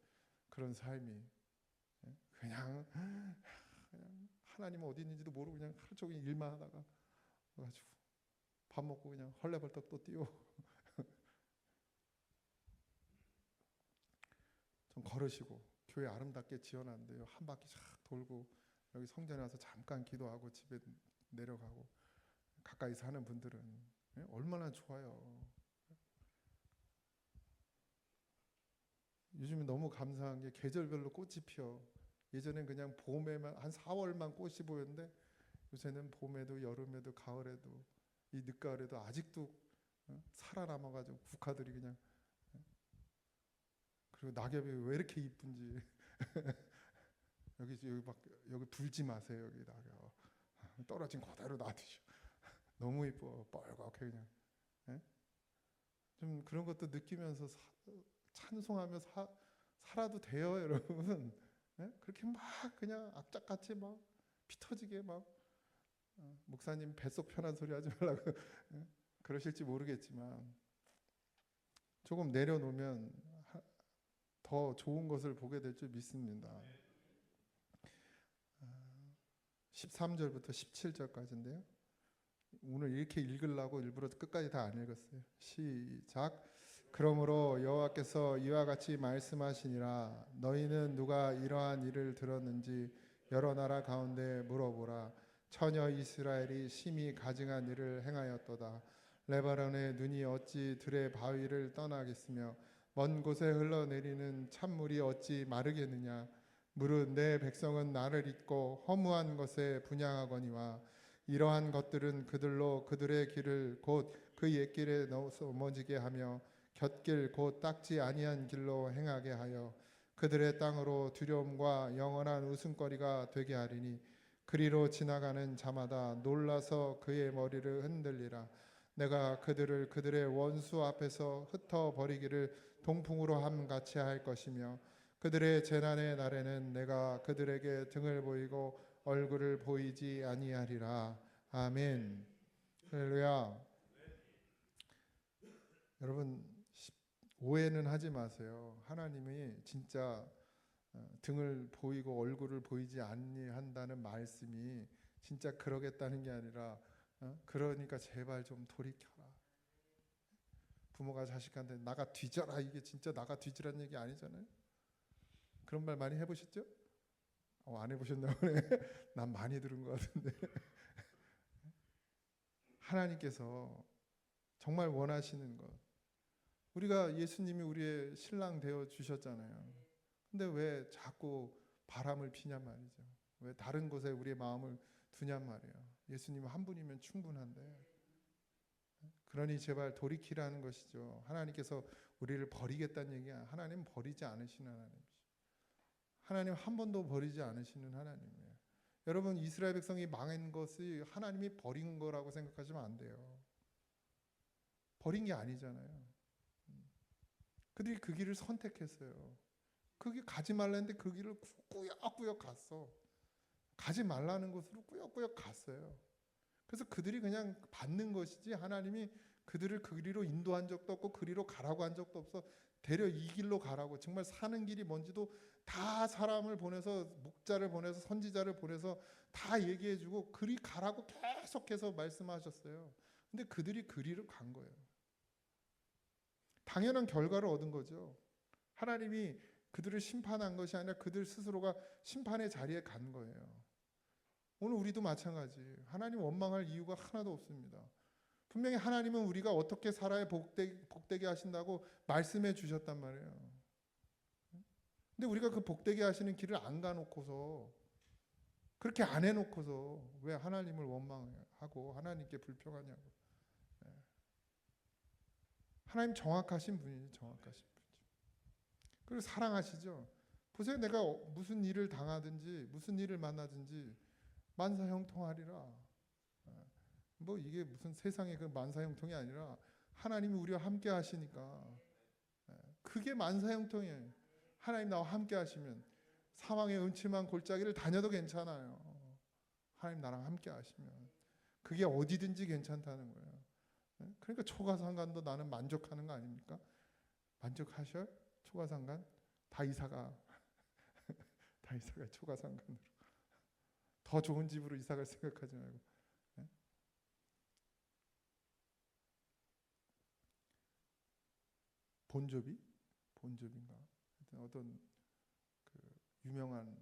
그런 삶이. 그냥 하나님 어디 있는지도 모르고 그냥 하루 종일 일만 하다가 가지고 밥 먹고 그냥 헐레벌떡 또 뛰고 좀 걸으시고, 교회 아름답게 지어놨는데요, 한 바퀴 쫙 돌고 여기 성전에 와서 잠깐 기도하고 집에 내려가고, 가까이 사는 분들은 얼마나 좋아요. 요즘에 너무 감사한 게 계절별로 꽃이 피어. 예전엔 그냥 봄에만 한 4월만 꽃이 보였는데 요새는 봄에도 여름에도 가을에도 이 늦가을에도 아직도 살아남아가지고 국화들이 그냥, 그리고 낙엽이 왜 이렇게 이쁜지 여기 불지 마세요. 여기 낙엽 떨어진 그대로 놔두죠. 너무 이뻐 빨갛게 그냥. 좀 그런 것도 느끼면서 찬송하며 살아도 돼요, 여러분. 그렇게 막 그냥 악착같이 막 피 터지게 막 목사님 뱃속 편한 소리 하지 말라고 그러실지 모르겠지만, 조금 내려놓으면 더 좋은 것을 보게 될 줄 믿습니다. 13절부터 17절까지인데요. 오늘 이렇게 읽으려고 일부러 끝까지 다 안 읽었어요. 시작. 그러므로 여호와께서 이와 같이 말씀하시니라. 너희는 누가 이러한 일을 들었는지 여러 나라 가운데 물어보라. 처녀 이스라엘이 심히 가증한 일을 행하였도다. 레바논의 눈이 어찌 들의 바위를 떠나겠으며 먼 곳에 흘러내리는 찬물이 어찌 마르겠느냐. 무릇 내 백성은 나를 잊고 허무한 것에 분향하거니와 이러한 것들은 그들로 그들의 길을 곧 그 옛길에 넘어지게 하며 곁길 곧 닦지 아니한 길로 행하게 하여 그들의 땅으로 두려움과 영원한 웃음거리가 되게 하리니 그리로 지나가는 자마다 놀라서 그의 머리를 흔들리라. 내가 그들을 그들의 원수 앞에서 흩어버리기를 동풍으로 함같이 할 것이며 그들의 재난의 날에는 내가 그들에게 등을 보이고 얼굴을 보이지 아니하리라. 아멘. 할렐루야. 여러분 오해는 하지 마세요. 하나님이 진짜 등을 보이고 얼굴을 보이지 아니한다는 말씀이 진짜 그러겠다는 게 아니라, 그러니까 제발 좀 돌이켜라. 부모가 자식한테 나가 뒤져라, 이게 진짜 나가 뒤지라는 얘기 아니잖아요. 그런 말 많이 해보셨죠? 안 해보셨나 보네. 난 많이 들은 것 같은데. 하나님께서 정말 원하시는 것, 우리가 예수님이 우리의 신랑 되어 주셨잖아요. 근데 왜 자꾸 바람을 피냔 말이죠. 왜 다른 곳에 우리의 마음을 두냔 말이에요. 예수님은 한 분이면 충분한데. 그러니 제발 돌이키라는 것이죠. 하나님께서 우리를 버리겠다는 얘기야. 하나님 버리지 않으시는 하나님이죠. 하나님 한 번도 버리지 않으시는 하나님이에요. 여러분 이스라엘 백성이 망한 것이 하나님이 버린 거라고 생각하시면 안 돼요. 버린 게 아니잖아요. 그들이 그 길을 선택했어요. 그 길 가지 말라는데 그 길을 꾸역꾸역 갔어. 가지 말라는 곳으로 꾸역꾸역 갔어요. 그래서 그들이 그냥 받는 것이지 하나님이 그들을 그 길로 인도한 적도 없고 그리로 가라고 한 적도 없어. 대려 이 길로 가라고, 정말 사는 길이 뭔지도 다 사람을 보내서, 목자를 보내서, 선지자를 보내서 다 얘기해주고 그리 가라고 계속해서 말씀하셨어요. 근데 그들이 그리로 간 거예요. 당연한 결과를 얻은 거죠. 하나님이 그들을 심판한 것이 아니라 그들 스스로가 심판의 자리에 간 거예요. 오늘 우리도 마찬가지. 하나님 원망할 이유가 하나도 없습니다. 분명히 하나님은 우리가 어떻게 살아야 복되게 하신다고 말씀해 주셨단 말이에요. 근데 우리가 그 복되게 하시는 길을 안 가놓고서, 그렇게 안 해놓고서 왜 하나님을 원망하고 하나님께 불평하냐고. 하나님 정확하신 분이죠. 정확하신 분이죠. 그리고 사랑하시죠. 보세요. 내가 무슨 일을 당하든지 무슨 일을 만나든지 만사형통하리라. 뭐 이게 무슨 세상의 그 만사형통이 아니라 하나님이 우리와 함께 하시니까 그게 만사형통이에요. 하나님 나와 함께 하시면 사망의 음침한 골짜기를 다녀도 괜찮아요. 하나님 나랑 함께 하시면 그게 어디든지 괜찮다는 거예요. 그러니까 초가상간도 나는 만족하는 거 아닙니까? 만족하셔? 초가상간? 다이사가 초가상간으로 더 좋은 집으로 이사갈 생각하지 말고. 본조비인가? 하여튼 어떤 그 유명한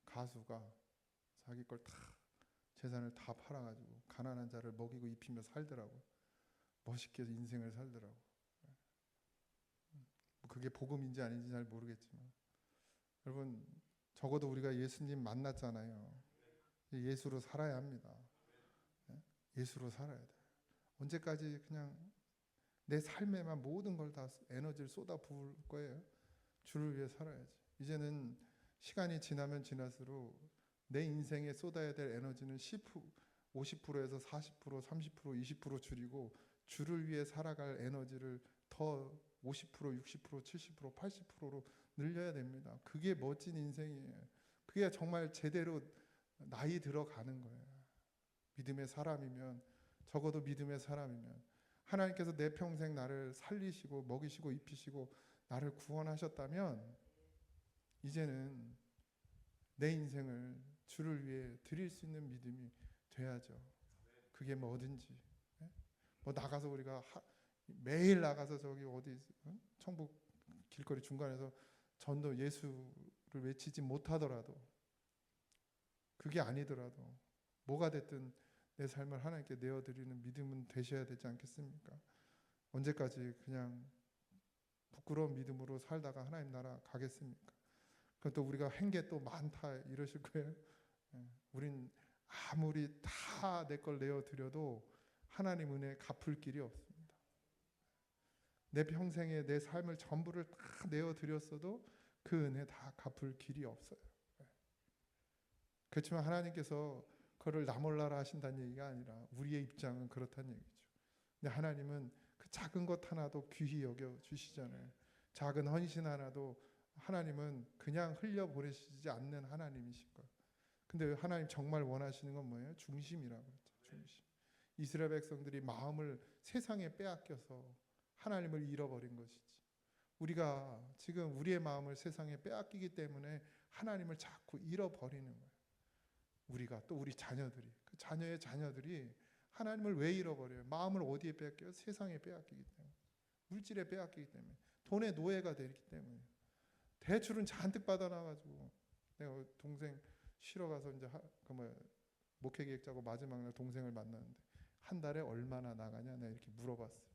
가수가 자기 걸 다 재산을 다 팔아가지고 가난한 자를 먹이고 입히며 살더라고. 멋있게 인생을 살더라고. 그게 복음인지 아닌지 잘 모르겠지만, 여러분 적어도 우리가 예수님 만났잖아요. 예수로 살아야 합니다. 예수로 살아야 돼. 언제까지 그냥 내 삶에만 모든 걸 다 에너지를 쏟아 부을 거예요? 주를 위해 살아야지. 이제는 시간이 지나면 지날수록 내 인생에 쏟아야 될 에너지는 50%에서 40%, 30%, 20% 줄이고 주를 위해 살아갈 에너지를 더 50%, 60%, 70%, 80%로 늘려야 됩니다. 그게 멋진 인생이에요. 그게 정말 제대로 나이 들어가는 거예요. 믿음의 사람이면, 적어도 믿음의 사람이면 하나님께서 내 평생 나를 살리시고 먹이시고 입히시고 나를 구원하셨다면 이제는 내 인생을 주를 위해 드릴 수 있는 믿음이 돼야죠. 그게 뭐든지. 뭐 나가서 우리가 매일 나가서 저기 어디 천국 길거리 중간에서 전도 예수를 외치지 못하더라도, 그게 아니더라도 뭐가 됐든 내 삶을 하나님께 내어드리는 믿음은 되셔야 되지 않겠습니까? 언제까지 그냥 부끄러운 믿음으로 살다가 하나님 나라 가겠습니까? 그럼 또 우리가 한 게 또 많다 이러실 거예요. 우린 아무리 다 내 걸 내어드려도 하나님 은혜 갚을 길이 없습니다. 내 평생에 내 삶을 전부를 다 내어드렸어도 그 은혜 다 갚을 길이 없어요. 그렇지만 하나님께서 그를 나 몰라라 하신다는 얘기가 아니라 우리의 입장은 그렇다는 얘기죠. 근데 하나님은 그 작은 것 하나도 귀히 여겨 주시잖아요. 작은 헌신 하나도 하나님은 그냥 흘려보내시지 않는 하나님이신 거예요. 근데 하나님 정말 원하시는 건 뭐예요? 중심이라고 그랬죠. 중심. 이스라엘 백성들이 마음을 세상에 빼앗겨서 하나님을 잃어버린 것이지. 우리가 지금 우리의 마음을 세상에 빼앗기기 때문에 하나님을 자꾸 잃어버리는 거예요. 우리가 또 우리 자녀들이, 그 자녀의 자녀들이 하나님을 왜 잃어버려요? 마음을 어디에 빼앗겨요? 세상에 빼앗기기 때문에, 물질에 빼앗기기 때문에, 돈의 노예가 되기 때문에. 대출은 잔뜩 받아놔가지고, 내가 동생 쉬러 가서 이제 목회 계획 짜고 마지막 날 동생을 만났는데 한 달에 얼마나 나가냐 내가 이렇게 물어봤어요.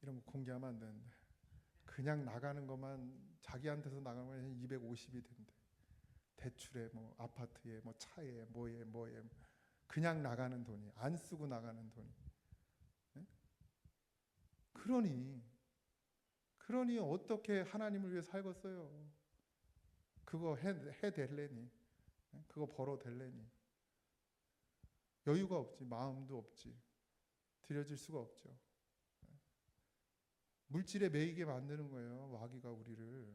이런 거 공개하면 안 되는데 그냥 나가는 것만 자기한테서 나가는 건 250이 된대. 대출에 뭐 아파트에 뭐 차에 뭐에 그냥 나가는 돈이, 안 쓰고 나가는 돈이. 네? 그러니 어떻게 하나님을 위해 살겠어요? 그거 해될래니, 그거 벌어댈래니 여유가 없지, 마음도 없지, 드려질 수가 없죠. 물질에 매이게 만드는 거예요. 마귀가 우리를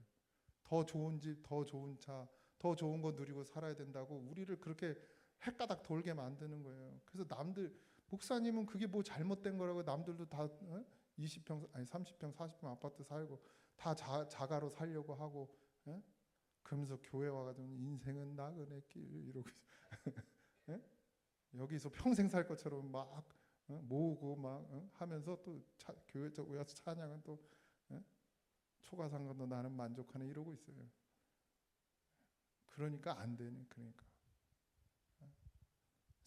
더 좋은 집, 더 좋은 차, 더 좋은 거 누리고 살아야 된다고 우리를 그렇게 헷가닥 돌게 만드는 거예요. 그래서 남들, 목사님은 그게 뭐 잘못된 거라고, 남들도 다 20평 아니 30평 40평 아파트 살고 다 자가로 살려고 하고, 그러면서 교회 와가지고 인생은 나그네 길 이러고 여기서 평생 살 것처럼 막 모으고 막 하면서 또 교회 쪽 와서 찬양은 또 초가상관도 나는 만족하네 이러고 있어요. 그러니까 안 되네. 그러니까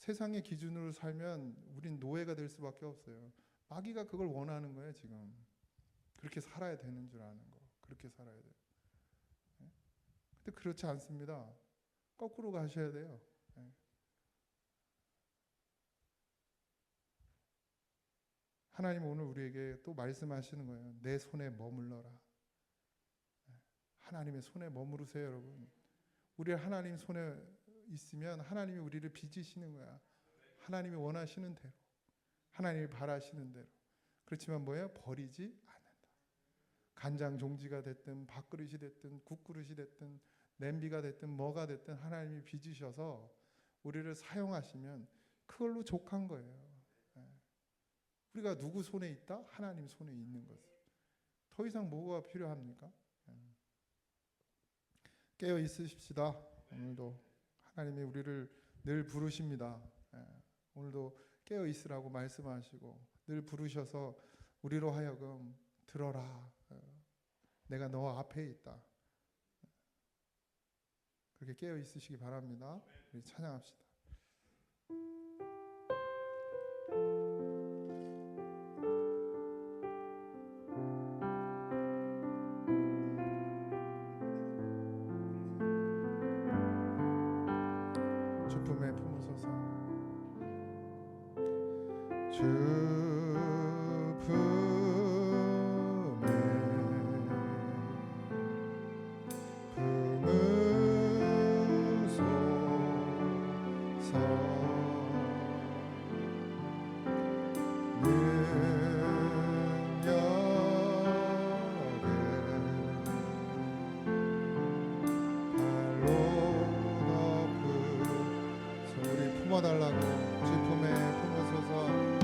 세상의 기준으로 살면 우린 노예가 될 수밖에 없어요. 마귀가 그걸 원하는 거예요. 지금 그렇게 살아야 되는 줄 아는 거, 그렇게 살아야 돼요. 근데 그렇지 않습니다. 거꾸로 가셔야 돼요. 하나님 오늘 우리에게 또 말씀하시는 거예요. 내 손에 머물러라. 하나님의 손에 머무르세요, 여러분. 우리 하나님 손에 있으면 하나님이 우리를 빚으시는 거야. 하나님이 원하시는 대로, 하나님이 바라시는 대로. 그렇지만 뭐예요? 버리지 않는다. 간장 종지가 됐든 밥그릇이 됐든 국그릇이 됐든 냄비가 됐든 뭐가 됐든 하나님이 빚으셔서 우리를 사용하시면 그걸로 족한 거예요. 우리가 누구 손에 있다? 하나님 손에 있는 것. 더 이상 뭐가 필요합니까? 깨어 있으십시다. 오늘도 하나님이 우리를 늘 부르십니다. 오늘도 깨어 있으라고 말씀하시고 늘 부르셔서 우리로 하여금 들어라. 내가 너 앞에 있다. 그렇게 깨어 있으시기 바랍니다. 우리 찬양합시다. 주품에 품으소서. 품어달라고 주품에 품으소서.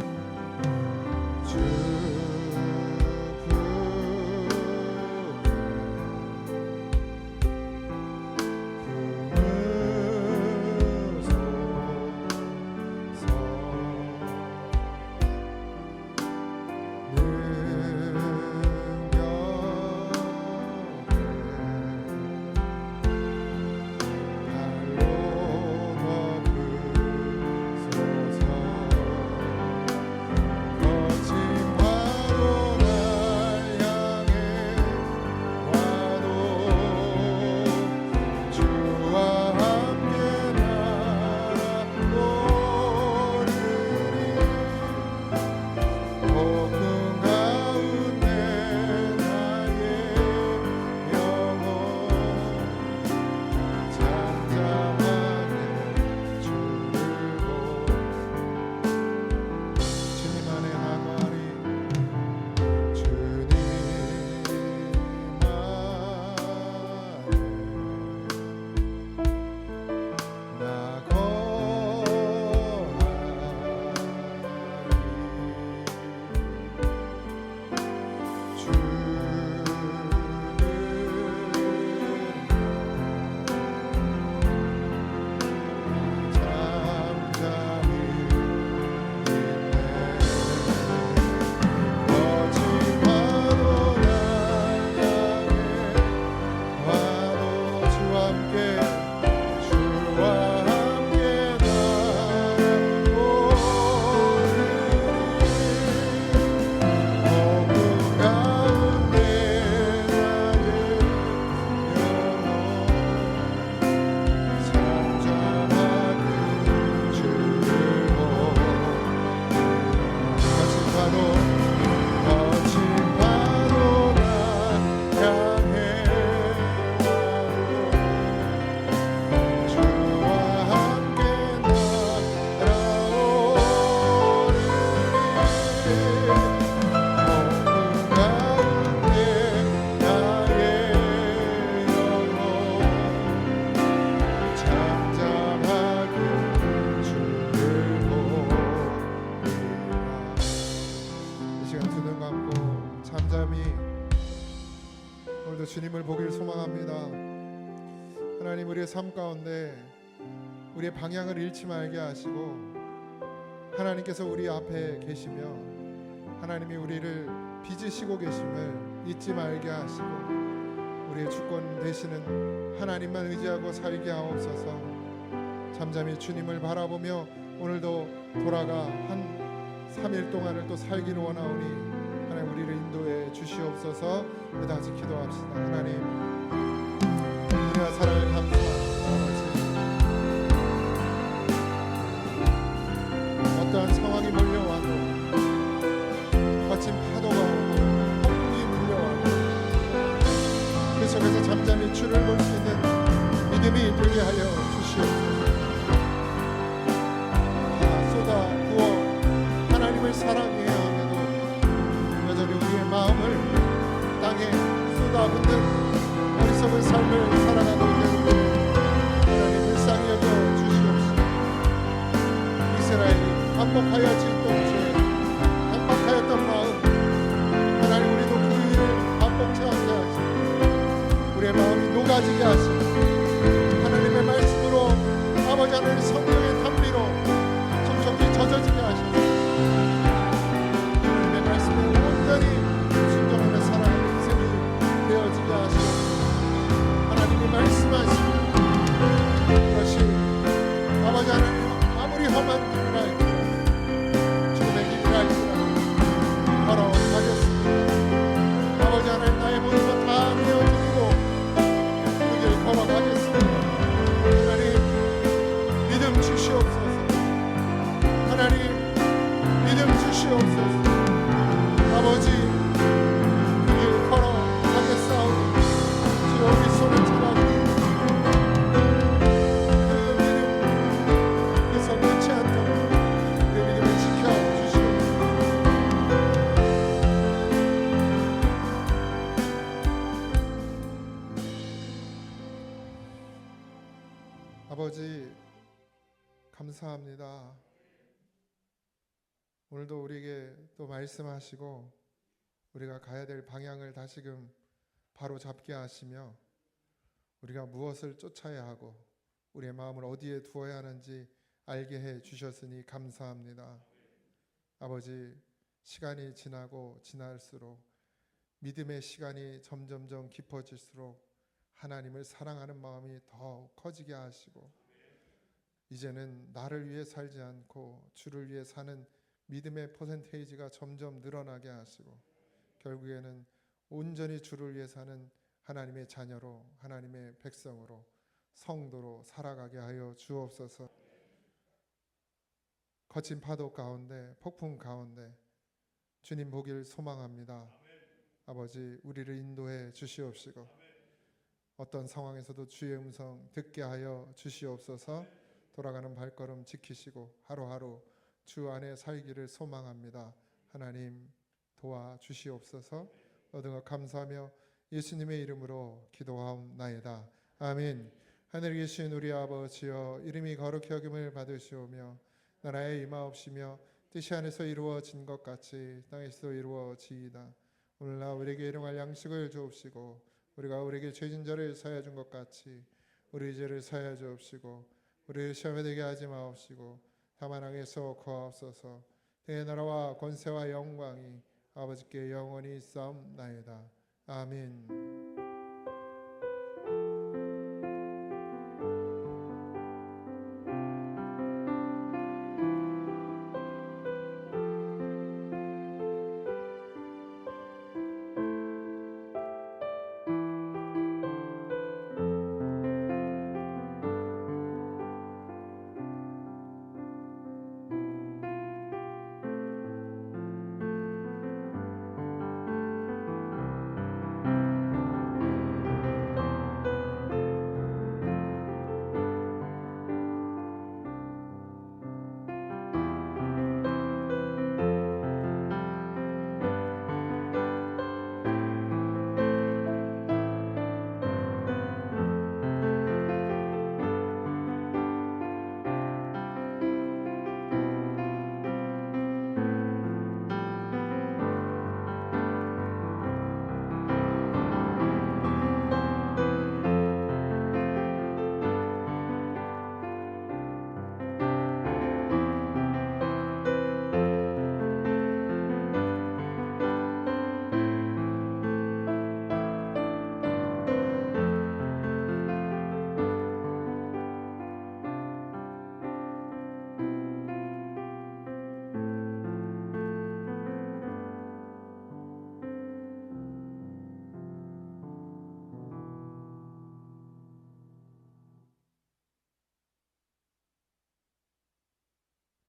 주님을 보길 소망합니다. 하나님, 우리의 삶 가운데 우리의 방향을 잃지 말게 하시고 하나님께서 우리 앞에 계시며 하나님이 우리를 빚으시고 계심을 잊지 말게 하시고 우리의 주권 되시는 하나님만 의지하고 살게 하옵소서. 잠잠히 주님을 바라보며 오늘도 돌아가 한 3일 동안을 또 살기를 원하오니 하나님 우리를 인도해 주시옵소서. 우리 다 같이 기도합시다. 하나님 우리가 사랑을 감사합니다. 어떠한 상황이 몰려와도 거친 파도가 오고 폭풍이 밀려와도 그 속에서 잠잠히 주를 볼 수 있는 믿음이 되게 하여 주시옵소서. 쏟아부어 하나님을 사랑해야 하면도 여전히 우리의 마음을 땅에 쏟아붓는 어리석은 삶을 살아가고 있는 하나님 불쌍히 여겨 주시옵소서. 이스라엘이 반복하여 짓던 죄, 반복하였던 마음, 하나님 우리도 그 일을 반복치 않게 하시고 우리의 마음이 녹아지게 하시고 하나님의 말씀으로 아버지 하나님 성령의 담비로 촉촉히 젖어지게 하셔서 하나님의 말씀에 온전히 순종하며 살아가는 인생이 되어지게 하시옵소서. 하나님이 말씀하시는 그것이 아버지 하나님 아무리 험한 길을 할지라도 죽음의 길을 할지라도 걸어가겠습니다. 아버지 하나님 나의 모든 것 다 내어드리고 그 길 걸어가겠습니다. 하나님 믿음 주시옵소서. 하나님 믿음 주시옵소서. 아버지 그 길 걸어가겠사오니 주여 우리 손을 잡아주시옵소서. 놓지 않도록 내 믿음을 지켜주시옵소서. 아버지 감사합니다. 오늘도 우리에게 또 말씀하시고 우리가 가야 될 방향을 다시금 바로 잡게 하시며 우리가 무엇을 쫓아야 하고 우리의 마음을 어디에 두어야 하는지 알게 해 주셨으니 감사합니다. 아버지 시간이 지나고 지날수록 믿음의 시간이 점점점 깊어질수록 하나님을 사랑하는 마음이 더 커지게 하시고 이제는 나를 위해 살지 않고 주를 위해 사는 믿음의 퍼센테이지가 점점 늘어나게 하시고 결국에는 온전히 주를 위해 사는 하나님의 자녀로 하나님의 백성으로 성도로 살아가게 하여 주옵소서. 거친 파도 가운데 폭풍 가운데 주님 보길 소망합니다. 아버지 우리를 인도해 주시옵시고 어떤 상황에서도 주의 음성 듣게 하여 주시옵소서. 돌아가는 발걸음 지키시고 하루하루 주 안에 살기를 소망합니다. 하나님 도와주시옵소서. 모든 것 감사하며 예수님의 이름으로 기도하옵나이다. 아멘. 하늘에 계신 우리 아버지여 이름이 거룩히 여김을 받으시오며 나라의 임하옵시며 뜻이 하늘에서 이루어진 것 같이 땅에서도 이루어지이다. 오늘날 우리에게 일용할 양식을 주옵시고 우리가 우리에게 죄진 자를 사하여 준 것 같이 우리 죄를 사하여 주옵시고 우리를 시험에 들게 하지 마옵시고 다만 악에서 구하옵소서. 내 나라와 권세와 영광이 아버지께 영원히 있사옵나이다. 아멘.